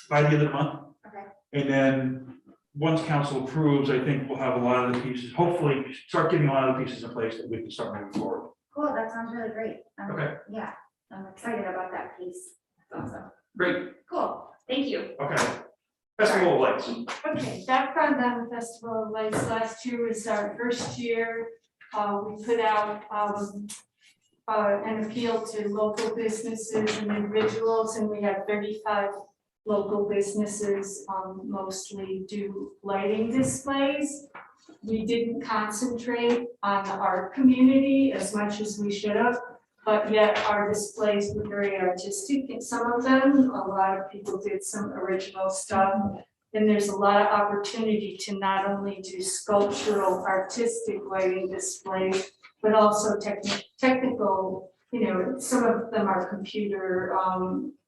by the end of the month. Okay. And then, once council approves, I think we'll have a lot of the pieces, hopefully, start getting a lot of the pieces in place that we can start moving forward. Cool, that sounds really great. Okay. Yeah, I'm excited about that piece. That's awesome. Great, Cool, thank you. okay. Festival of Lights. Okay, background on the Festival of Lights, last year was our first year. We put out an appeal to local businesses and individuals, and we had 35 local businesses mostly do lighting displays. We didn't concentrate on the art community as much as we should have, but yet our displays were very artistic in some of them. A lot of people did some original stuff. And there's a lot of opportunity to not only do sculptural, artistic lighting displays, but also technical, some of them are computer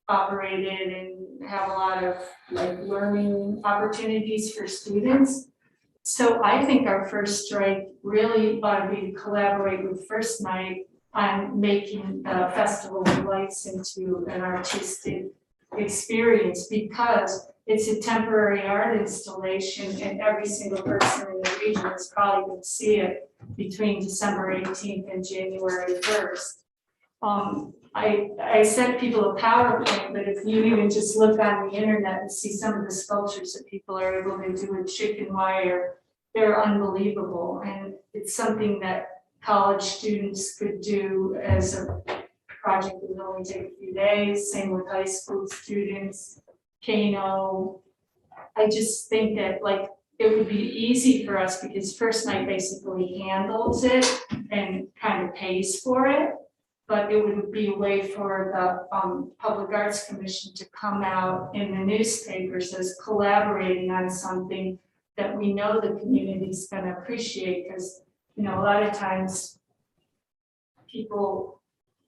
operated and have a lot of like learning opportunities for students. So I think our first strike really ought to be to collaborate with First Night on making the Festival of Lights into an artistic experience, because it's a temporary art installation and every single person in the region is probably going to see it between December 18th and January 1st. I sent people a PowerPoint, but if you even just look on the internet and see some of the sculptures that people are able to do with chicken wire, they're unbelievable. And it's something that college students could do as a project that would only take a few days, same with high school students. Kano. I just think that like it would be easy for us because First Night basically handles it and kind of pays for it. But it would be a way for the Public Arts Commission to come out in the newspapers as collaborating on something that we know the community is going to appreciate, because a lot of times people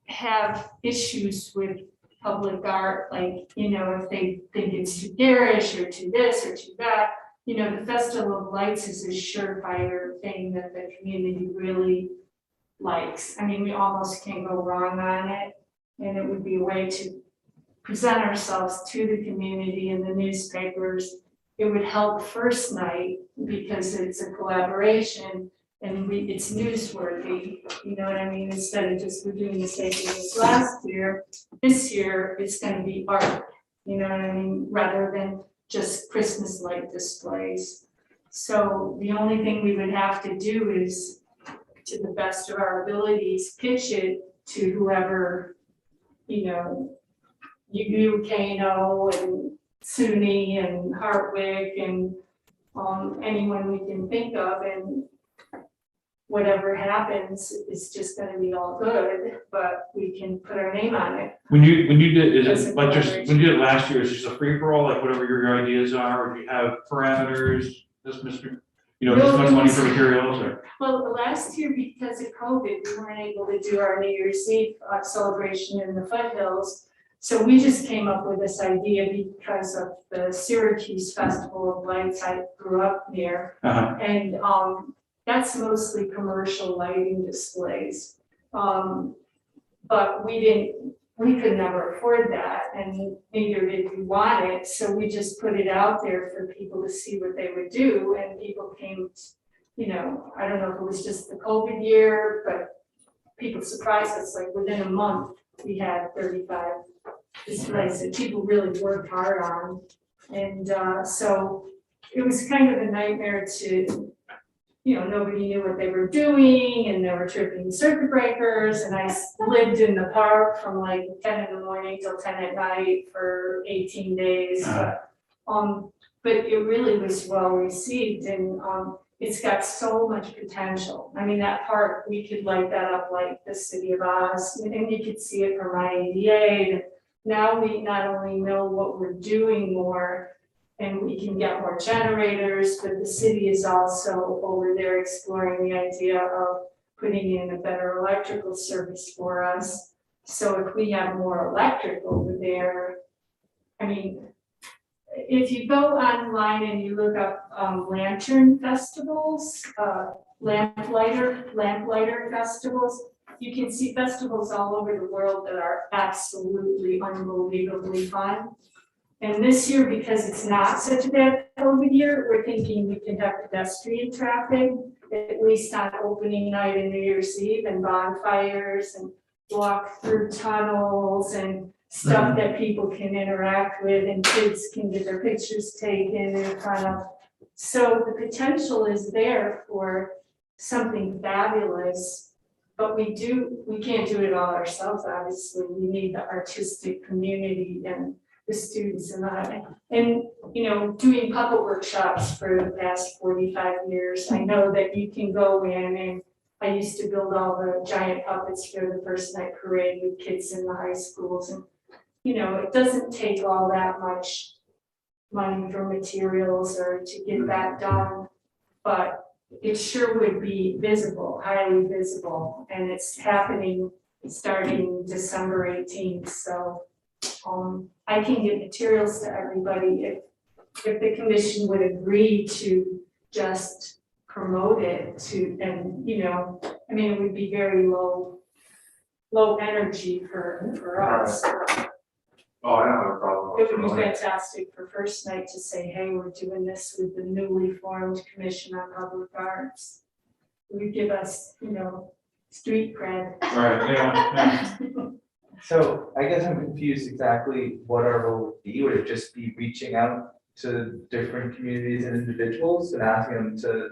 have issues with public art, like, if they think it's too garish or too this or too that. The Festival of Lights is a surefire thing that the community really likes. I mean, we almost can't go wrong on it, and it would be a way to present ourselves to the community in the newspapers. It would help First Night because it's a collaboration and it's newsworthy, you know what I mean? Instead of just we're doing the same thing as last year, this year it's gonna be art, you know what I mean? Rather than just Christmas light displays. So the only thing we would have to do is, to the best of our abilities, pitch it to whoever, you, Kano and SUNY and Hartwick and anyone we can think of, and whatever happens, it's just gonna be all good, but we can put our name on it. When you did, is As it a like just, collaboration. when you did it last year, is it just a free for all, like whatever your ideas are, or do you have parameters, this much money for materials, or? Well, the last year, because of COVID, we weren't able to do our New Year's Eve celebration in the foothills. So we just came up with this idea because of the Syracuse Festival of Lights I grew up near. Uh-huh. And that's mostly commercial lighting displays. But we could never afford that, and neither did we want it, so we just put it out there for people to see what they would do, and people came, I don't know if it was just the COVID year, but people surprised us, like within a month, we had 35 displays that people really worked hard on. And so it was kind of a nightmare to, nobody knew what they were doing, and they were tripping circuit breakers, and I lived in the park from like 10 in the morning till 10 at night for 18 days. But it really was well received, and it's got so much potential. I mean, that park, we could light that up like the city of Oz, and you could see it from I-88. Now we not only know what we're doing more, and we can get more generators, but the city is also over there exploring the idea of putting in a better electrical service for us. So if we have more electric over there, I mean, if you go online and you look up lantern festivals, lamplighter festivals, you can see festivals all over the world that are absolutely unbelievably fun. And this year, because it's not such a bad COVID year, we're thinking we can have pedestrian traffic, at least on opening night and New Year's Eve, and bonfires and walk through tunnels and stuff that people can interact with and kids can get their pictures taken in front of. So the potential is there for something fabulous, but we can't do it all ourselves, obviously. We need the artistic community and the students in the, and, you know, doing puppet workshops for the past 45 years, I know that you can go in and I used to build all the giant puppets for the first night parade with kids in the high schools, and, you know, it doesn't take all that much money for materials or to get that done, but it sure would be visible, highly visible, and it's happening starting December 18th, so I can get materials to everybody if the commission would agree to just promote it to, and, you know, I mean, it would be very low energy for us. Oh, I don't have a problem. It would be fantastic for first night to say, hey, we're doing this with the newly formed Commission on Public Arts. It would give us, you know, street cred. Right, yeah. So I guess I'm confused exactly what our role would be. Would it just be reaching out to different communities and individuals and asking them to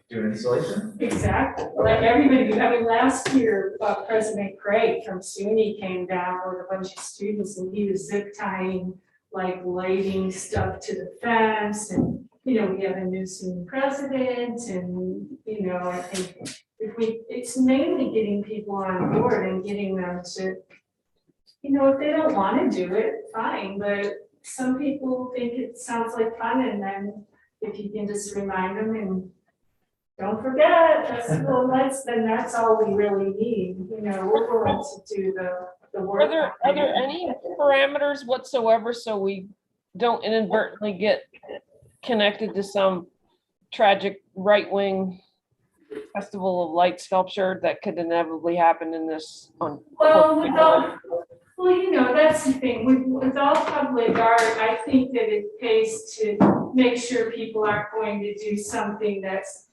do an installation? Exactly, like everybody, I mean, last year, President Craig from SUNY came down with a bunch of students and he was zip tying, like lighting stuff to the fence, and, you know, we have a new SUNY president, and, you know, I think it's mainly getting people on board and getting them to, you know, if they don't wanna do it, fine, but some people think it sounds like fun, and then if you can just remind them and don't forget, then that's all we really need, you know, we're willing to do the work. Are there any parameters whatsoever so we don't inadvertently get connected to some tragic right-wing festival of light sculpture that could inevitably happen in this on? Well, you know, that's the thing, with all public art, I think that it pays to make sure people aren't going to do something that's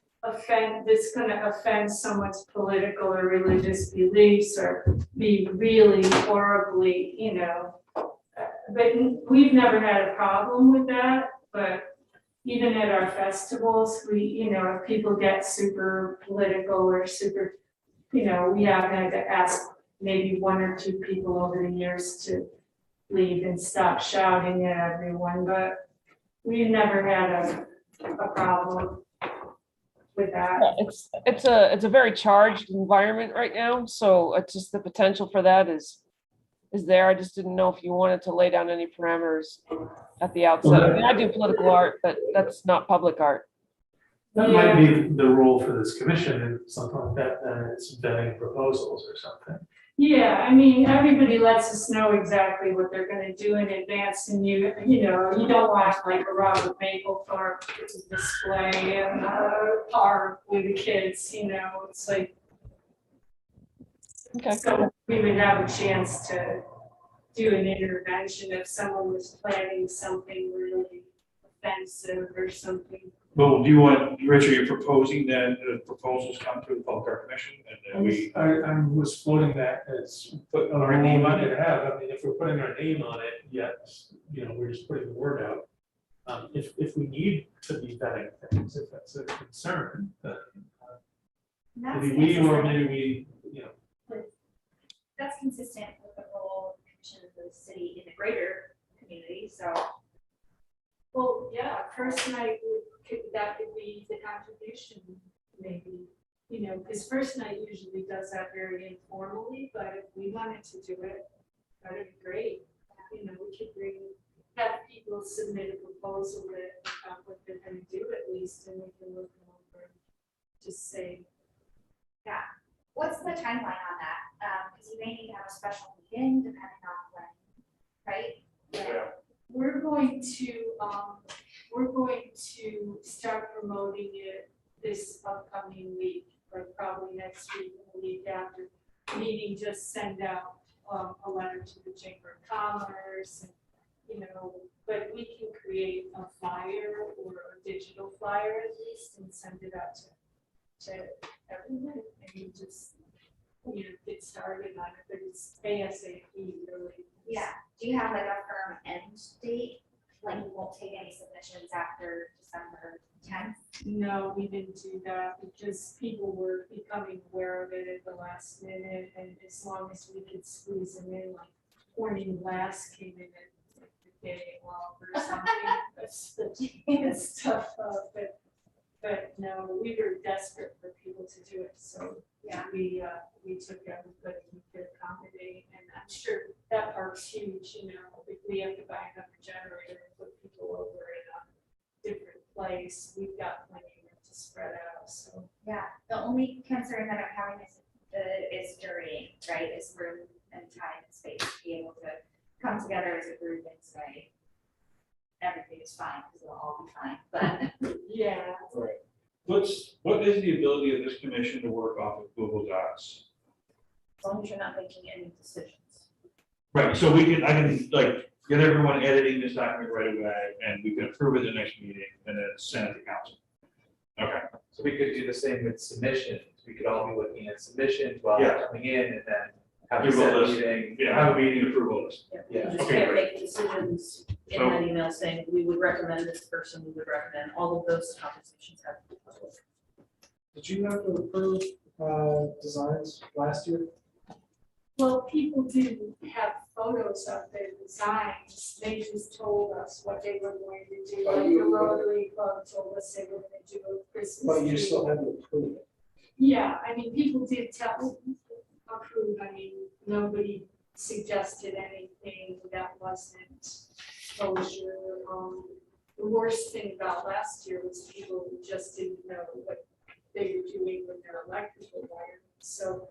gonna offend someone's political or religious beliefs or be really horribly, you know. But we've never had a problem with that, but even at our festivals, we, you know, if people get super political or super, you know, we have had to ask maybe one or two people over the years to leave and stop shouting at everyone, but we've never had a problem with that. It's a very charged environment right now, so it's just the potential for that is there. I just didn't know if you wanted to lay down any parameters at the outset. I mean, I do political art, but that's not public art. That might be the role for this commission and something like that, then it's vetting proposals or something. Yeah, I mean, everybody lets us know exactly what they're gonna do in advance, and you know, you don't want like a Robert Mapplethorpe display in the park with the kids, you know, it's like. Okay. So we would have a chance to do an intervention if someone was planning something really offensive or something. Well, do you want, Richard, you're proposing that the proposals come through the public art commission and then we, I was floating that as put our name on it to have, I mean, if we're putting our name on it, yes, you know, we're just putting the word out. If we need to be vetting things, if that's a concern, then maybe we, or maybe we, you know. That's consistent with the role of the commission of the city in the greater community, so. Well, yeah, first night that could be the contribution, maybe, you know, because first night usually does that very informally, but if we wanted to do it, that'd be great. You know, we could have people submit a proposal that what they're gonna do at least, and we can look them over and just say. Yeah, what's the timeline on that? Because you may need to have a special meeting depending on when, right? yeah. We're going to start promoting it this upcoming week, or probably next week and the week after. Meaning just send out a letter to the Chamber of Commerce, and, you know, but we can create a flyer or a digital flyer at least and send it out to everyone, and just, you know, get started on it, but it's ASAP really. Yeah, do you have like a firm end date? Like you won't take any submissions after December 10th? No, we didn't do that because people were becoming aware of it at the last minute, and as long as we could squeeze them in, like Corning Glass came in at day off or something, that's the stuff, but no, we were desperate for people to do it, so, yeah, we took everybody we could accommodate, and I'm sure that part's huge, you know, if we have to buy another generator and put people over in a different place, we've got plenty of room to spread out, so. Yeah, the only concern that I'm having is during, right, is room and time and space to be able to come together as a group and say, everything is fine, because it'll all be fine, but. Yeah. Right. What is the ability of this commission to work off of Google Docs? As long as you're not making any decisions. Right, so I can like get everyone editing this document right away and we can approve it the next meeting and then send it to council. Okay, So we could do the same with submissions. We could all be looking at submissions while Yeah. they're coming in and then have a Approval set list. meeting. yeah, have a meeting approval list. Yeah. You just Okay, can't great. make decisions in So- that email saying, we would recommend this person, we would recommend, all of those conversations have to be public. Did you have to approve designs last year? Well, people didn't have photos of their designs, they just told us what they were going to do, But like the you- Rotary Club told us they were gonna do a Christmas But you tree. still had to approve it. Yeah, I mean, people did approve, I mean, nobody suggested anything that wasn't kosher. The worst thing about last year was people who just didn't know what they were doing with their electrical wire. So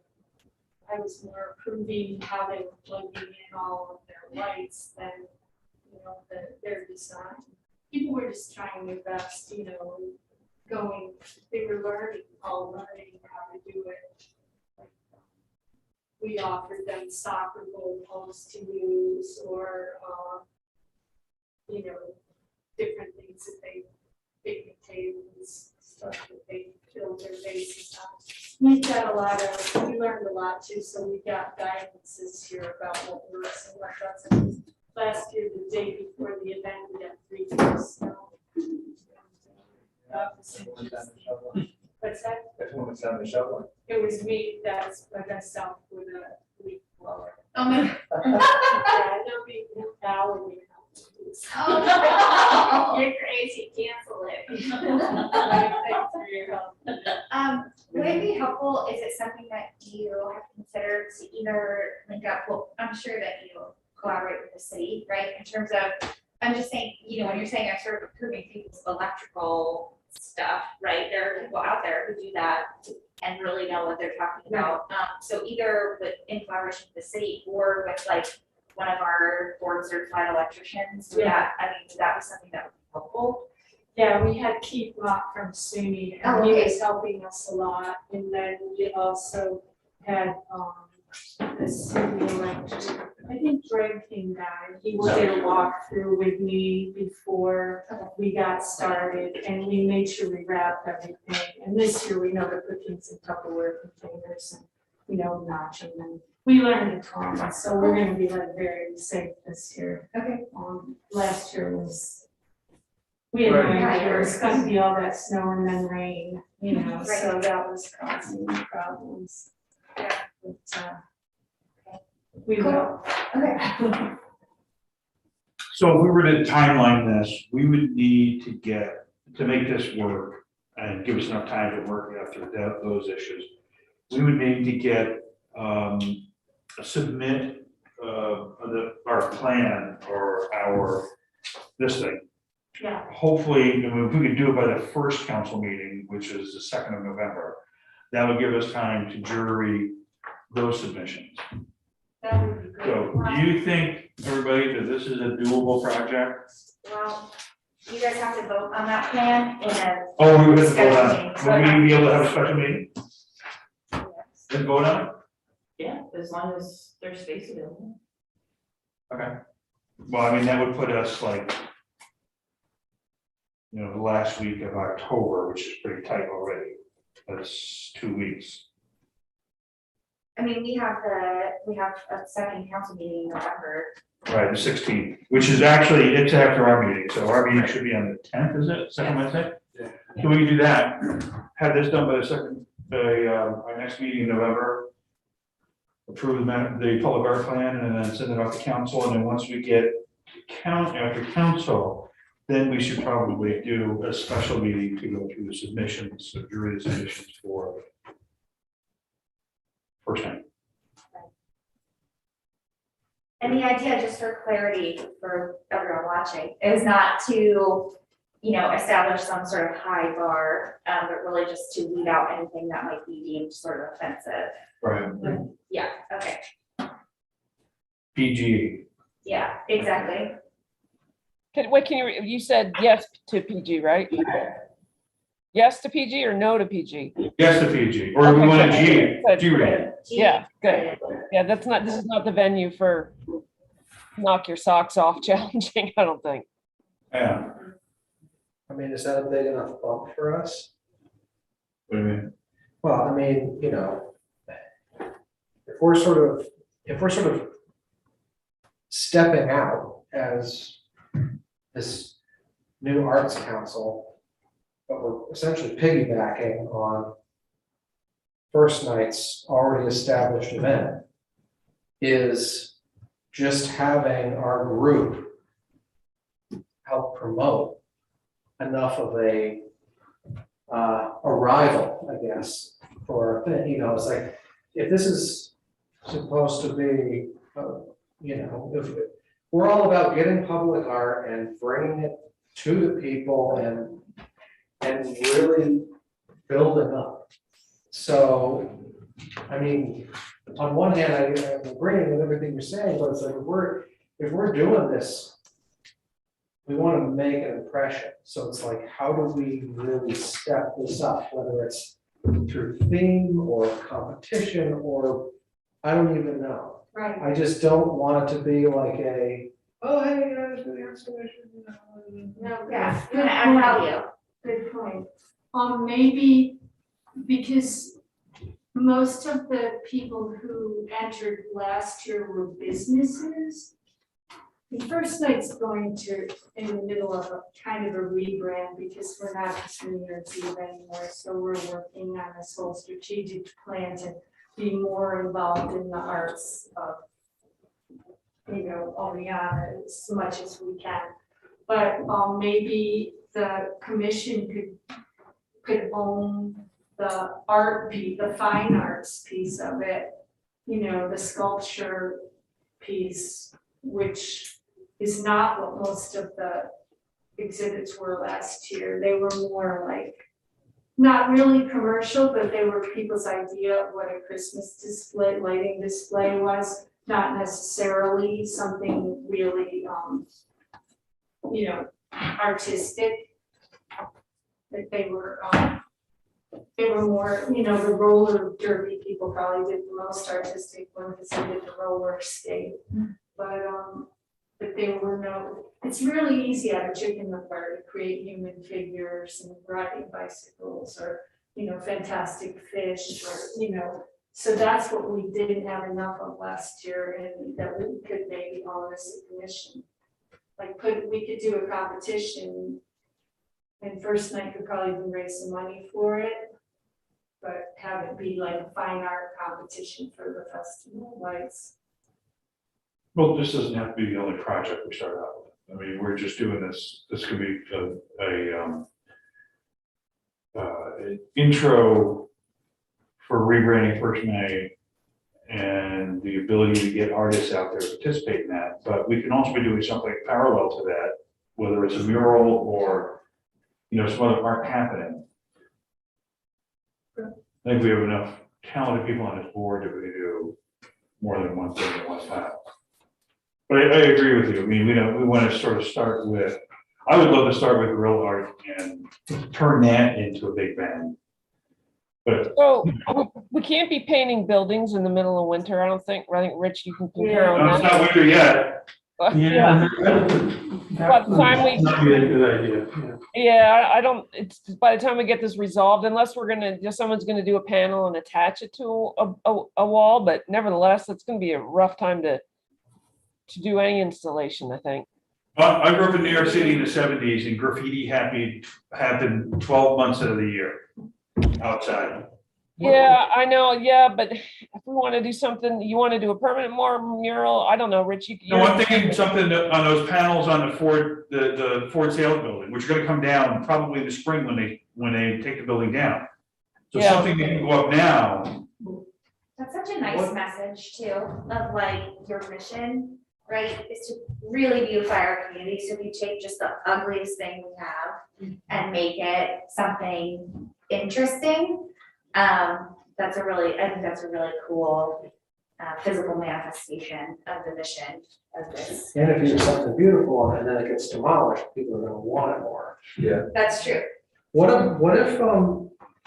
I was more approving how they were plugging in all of their lights than, you know, their design. People were just trying their best, you know, they were learning how to do it. We offered them soccer goal posts to use or, you know, different things that picnic tables, stuff that they filled their bases on. We learned a lot too, so we got guidance this year about what works and what doesn't. Last year, the day before the event, we got 3 feet of snow. Everyone was down to shoveling. What's that? Everyone was down to shoveling. It was me, that's by myself with a leaf blower. Oh my. Yeah, there'll be no power. Oh, you're crazy, cancel it. Thanks for your help. Would it be helpful, is it something that you have considered to either link up, well, I'm sure that you collaborate with the city, right? In terms of, I'm just saying, you know, when you're saying I'm sort of approving people's electrical stuff, right? There are people out there who do that and really know what they're talking about. So either with, in collaboration with the city or with like one of our board certified electricians, would that, I mean, would that be something that would be helpful? Yeah, we had Keith Mott from SUNY, Oh, and he okay. was helping us a lot, and then we also had, the city electric, I think Greg came down, he did a walkthrough with me before we got started, and we made sure we wrapped everything, and this year we know to put things in Tupperware containers and, you know, notching them. We learned a ton, so we're gonna be like very safe this year. Okay. Last year was, we had no Right. idea it was gonna be all that snow and then rain, you know, so Right. that was causing problems. But, we Cool. will. Okay. so if we were to timeline this, we would need to make this work and give us enough time to work after those issues. We would need to get, submit, our plan or this thing. Yeah. Hopefully, I mean, if we could do it by the first council meeting, which is the 2nd of November, that would give us time to jury those submissions. That would be great. So do you think, everybody, that this is a doable project? Well, you guys have to vote on that plan and Oh, we would have to vote on Scheduling. it. Would we be able to have a special meeting and vote on it? Yeah, as long as there's space available. Okay. Well, I mean, that would put us like, you know, the last week of October, which is pretty tight already. That's 2 weeks. I mean, we have a second council meeting in November. Right, the 16th, which is actually, it's after our meeting, so our meeting should be on the 10th, is it, second Wednesday? Yeah. So we can do that, have this done by our next meeting in November. Approve the public art plan and then send it off to council, and then once we get after council, then we should probably do a special meeting to go through the submissions, the jury submissions for first night. And the idea, just for clarity for everyone watching, is not to, establish some sort of high bar, but really just to weed out anything that might be deemed sort of offensive. Right. Yeah, okay, PG. yeah, exactly. You said yes to PG, right? Yes to PG or no to PG? Yes to PG, or we Okay, want a good. G rating. Yeah, good. Yeah, this is not the venue for knock your socks off challenging, I don't think. Yeah. I mean, is that a big enough bump for us? What do you mean? Well, I mean, if we're sort of stepping out as this new arts council, but we're essentially piggybacking on first night's already established event, is just having our group help promote enough of a arrival, I guess, for, it's like, if this is supposed to be, if we're all about getting public art and bringing it to the people and really building up. So, I mean, on one hand, I'm agreeing with everything you're saying, but it's like, if we're doing this, we want to make an impression. So it's like, how do we really step this up, whether it's through theme or competition, or I don't even know. Right. I just don't want it to be like oh, hey, guys, the Arts Commission. No, Yeah, I'm gonna add value. good point. Maybe because most of the people who entered last year were businesses. The first night's going to, in the middle of a kind of a rebrand, because we're not just New Year's Eve anymore, so we're working on this whole strategic plan to be more involved in the arts of, Oleana as much as we can. But maybe the commission could own the art piece, the fine arts piece of it, the sculpture piece, which is not what most of the exhibits were last year. They were more like, not really commercial, but they were people's idea of what a Christmas display, lighting display was, not necessarily something really, artistic. That they were more, the roller derby people probably did the most artistic one because they did the roller skate. But there were no, it's really easy out of chicken the fire to create human figures and riding bicycles or, fantastic fish or, so that's what we didn't have enough of last year and that we could maybe own as a commission. Like we could do a competition and first night could probably even raise some money for it. But have it be like a fine art competition for the festival lights. Well, this doesn't have to be the only project we start out with. I mean, we're just doing this could be an intro for rebranding First Night and the ability to get artists out there to participate in that. But we can also be doing something parallel to that, whether it's a mural or, some other art happening. I think we have enough talented people on this board that we can do more than one thing at one time. But I agree with you. I mean, we want to sort of start with, I would love to start with real art and turn that into a big band. But So we can't be painting buildings in the middle of winter, I don't think. I think, Rich, you can concur on it's that. not winter yet. Yeah. By the time we- That'd be a good idea, yeah. Yeah, I don't, it's, by the time we get this resolved, unless someone's gonna do a panel and attach it to a wall, but nevertheless, it's gonna be a rough time to do any installation, I think. I grew up in New York City in the 70s and graffiti happened 12 months out of the year outside. Yeah, I know, yeah, but if we want to do something, you want to do a permanent more mural, I don't know, Rich, you. No, I'm thinking something on those panels on the Ford sales building, which are gonna come down probably in the spring when they take the building down. So Yeah. something that can go up now, That's such a nice What- message too, of like your mission, right, is to really beautify our community. So if you take just the ugliest thing we have and make it something interesting, that's a really, I think that's a really cool physical manifestation of the mission of this. And if you do something beautiful and then it gets demolished, people are gonna want it more. That's true.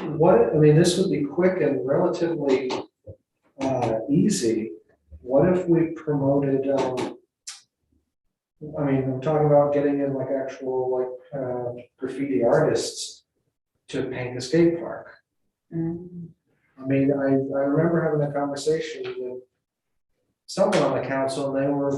I mean, this would be quick and relatively easy. What if we promoted, I mean, I'm talking about getting in like actual like graffiti artists to paint the skate park. I mean, I remember having a conversation with someone on the council, and they were,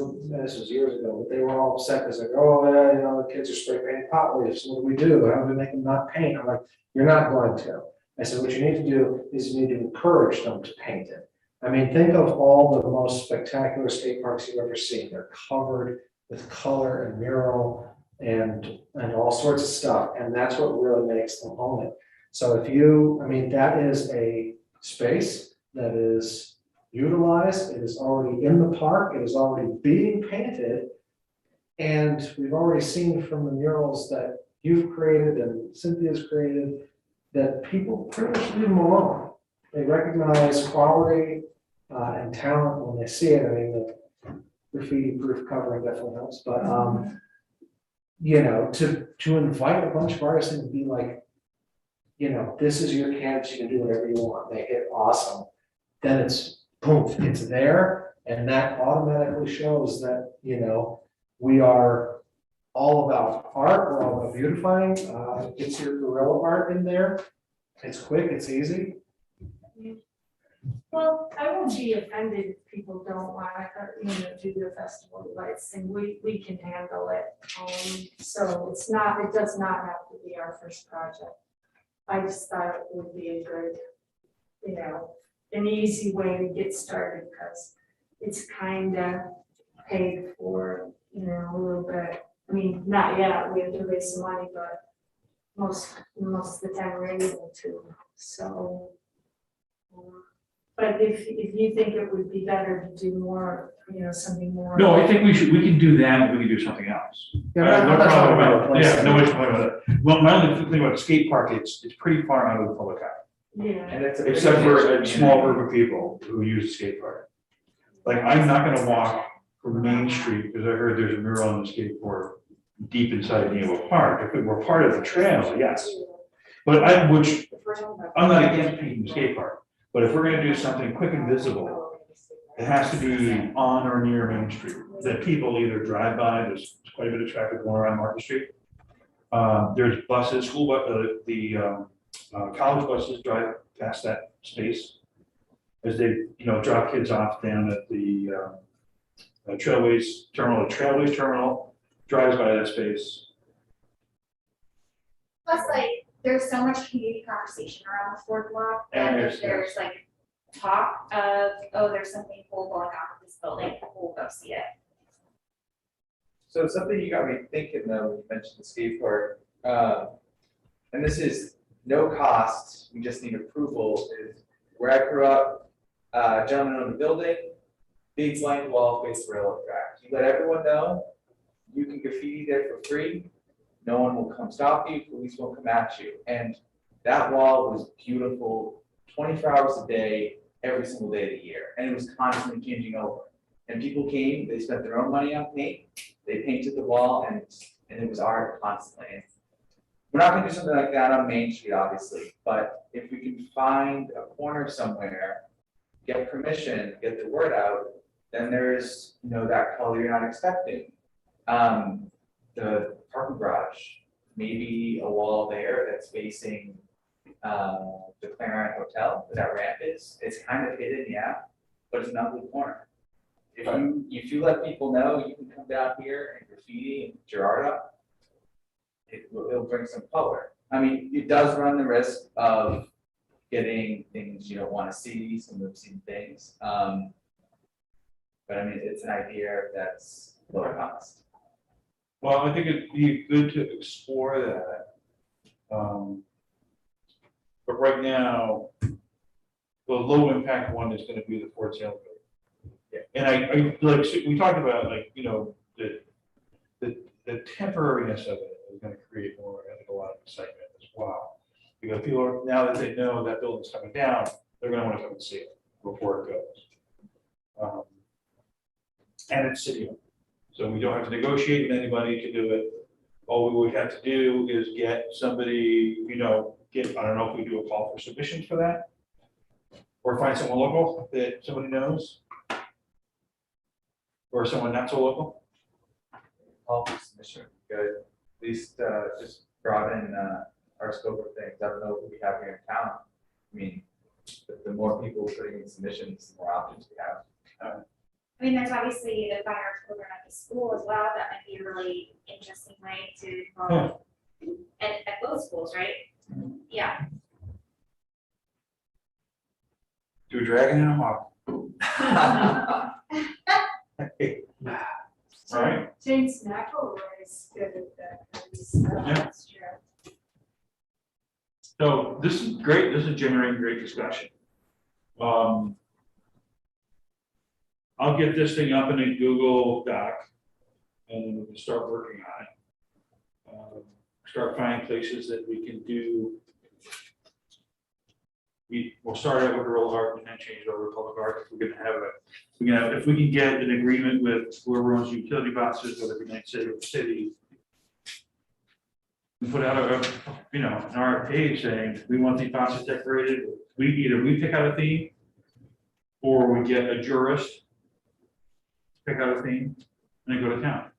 this was years ago, but they were all upset, because like, oh, yeah, you know, the kids are spray painting pot leaves, what do we do? How do we make them not paint? I'm like, you're not going to. I said, what you need to do is you need to encourage them to paint it. I mean, think of all the most spectacular skate parks you've ever seen. They're covered with color and mural and all sorts of stuff, and that's what really makes them own it. So if you, I mean, that is a space that is utilized, it is already in the park, it is already being painted. And we've already seen from the murals that you've created and Cynthia's created, that people pretty much leave them alone. They recognize quality and talent when they see it. I mean, the graffiti proof covering definitely helps, but you know, to invite a bunch of artists and be like, you know, this is your canvas, you can do whatever you want, make it awesome. Then it's boom, it's there, and that automatically shows that, you know, we are all about art, we're all about beautifying. It's your guerrilla art in there. It's quick, it's easy. Well, I won't be offended if people don't want to, do the festival lights, and we can handle it. So it does not have to be our first project. I just thought it would be a good, an easy way to get started, because it's kind of paid for, a little bit. I mean, not yet, we have to raise some money, but most of the time we're able to, so. But if you think it would be better to do more, something more. no, I think we can do that, and we can do something else. Yeah, I have I'm no not talking problem about about it. Yeah, replacing no it. issue about it. Well, my only thing about the skate park, it's pretty far out of the public eye, Yeah, And it's a. except for a small group of people who use the skate park. Like, I'm not gonna walk from Main Street, because I heard there's a mural on the skateboard deep inside Neola Park. If it were part of the trail, yes. But I'm not against painting the skate park, but if we're gonna do something quick and visible, it has to be on or near Main Street, that people either drive by. There's quite a bit of traffic going around Market Street. There's buses, college buses drive past that space as they, drop kids off down at the Trailways Terminal. The Trailways Terminal drives by that space. Plus, like, there's so much community conversation around the fourth block, And and if there's- there's like talk of, oh, there's something cool going on with this building, we'll go see it. So something you got me thinking though, when you mentioned the skate park, and this is no cost, we just need approval, is where I grew up, gentleman owned the building, big blank wall face railroad track. You let everyone know, you can graffiti there for free, no one will come stop you, police won't come at you. And that wall was beautiful, 24 hours a day, every single day of the year, and it was constantly changing over. And people came, they spent their own money on paint, they painted the wall, and it was art constantly. And we're not gonna do something like that on Main Street, obviously, but if we can find a corner somewhere, get permission, get the word out, then there's, that color you're not expecting. The parking garage, maybe a wall there that's facing the Claremont Hotel, where that ramp is. It's kind of hidden, yeah, but it's an ugly corner. If you let people know you can come down here and graffiti and put your art up, it'll bring some color. I mean, it does run the risk of getting things you don't wanna see, some obscene things. But I mean, it's an idea that's lower cost. Well, I think it'd be good to explore that. But right now, the low impact one is gonna be the Fort Sale building. Yeah. And I, like, we talked about, like, you know, the temporariness of it is gonna create more, I think, a lot of excitement as well. Because people are, now that they know that building's coming down, they're gonna wanna come and see it before it goes. And it's city owned, so we don't have to negotiate with anybody to do it. All we would have to do is get somebody, you know, I don't know if we do a call for submissions for that. Or find someone local that somebody knows. Or someone not so local. All for submission, good, at least, just broaden, our scope of things, I don't know what we have here in town. I mean, the more people putting in submissions, the more options we have. I mean, there's obviously the fine arts program at the school as well. That might be a really interesting way to involve at both schools, right? Yeah. Do a dragon and a hawk. All right. James McElroy is good at that. That's true. So this is great, this is generating great discussion. I'll get this thing up in a Google Doc, and then we can start working on it. Start finding places that we can do. We'll start out with rural art and then change it over to public art. If we're gonna have if we can get an agreement with whoever owns utility boxes, whether it be Night City or the city. We put out an RFP saying, we want these boxes decorated. We pick out a theme, or we get a jurist, pick out a theme, and then go to town.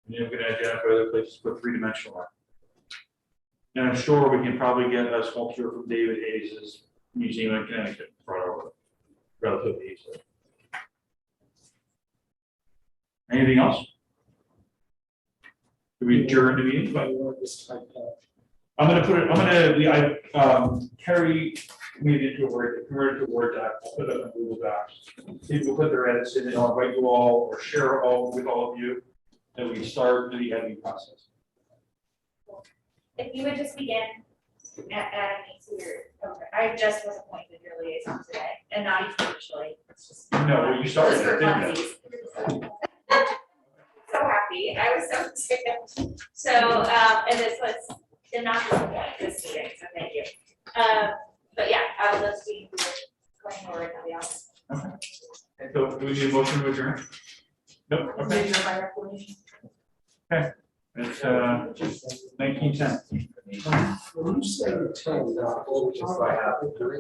And then we can identify other places for three-dimensional art. And I'm sure we can probably get a sculpture from David Hayes's museum in Connecticut brought over relatively easily. Anything else? Did we adjourn the meeting? I'm gonna put it, Carrie made it into a Word, converted to a Word doc, I'll put it on Google Docs. People put their edits in, and I'll invite you all, or share all with all of you, and we start the editing process. If you would just begin adding me to your, okay, I just was appointed your liaison today, and not even officially, it's just. No, well, you started Just for it, didn't you? funsies. So happy, I was so excited. So, and this was, did not disappoint this meeting, so thank you. But yeah, I will just be going forward, I'll be honest. So do we need a motion to adjourn? Nope, okay. Okay, it's 19:10. When you say 10, which is like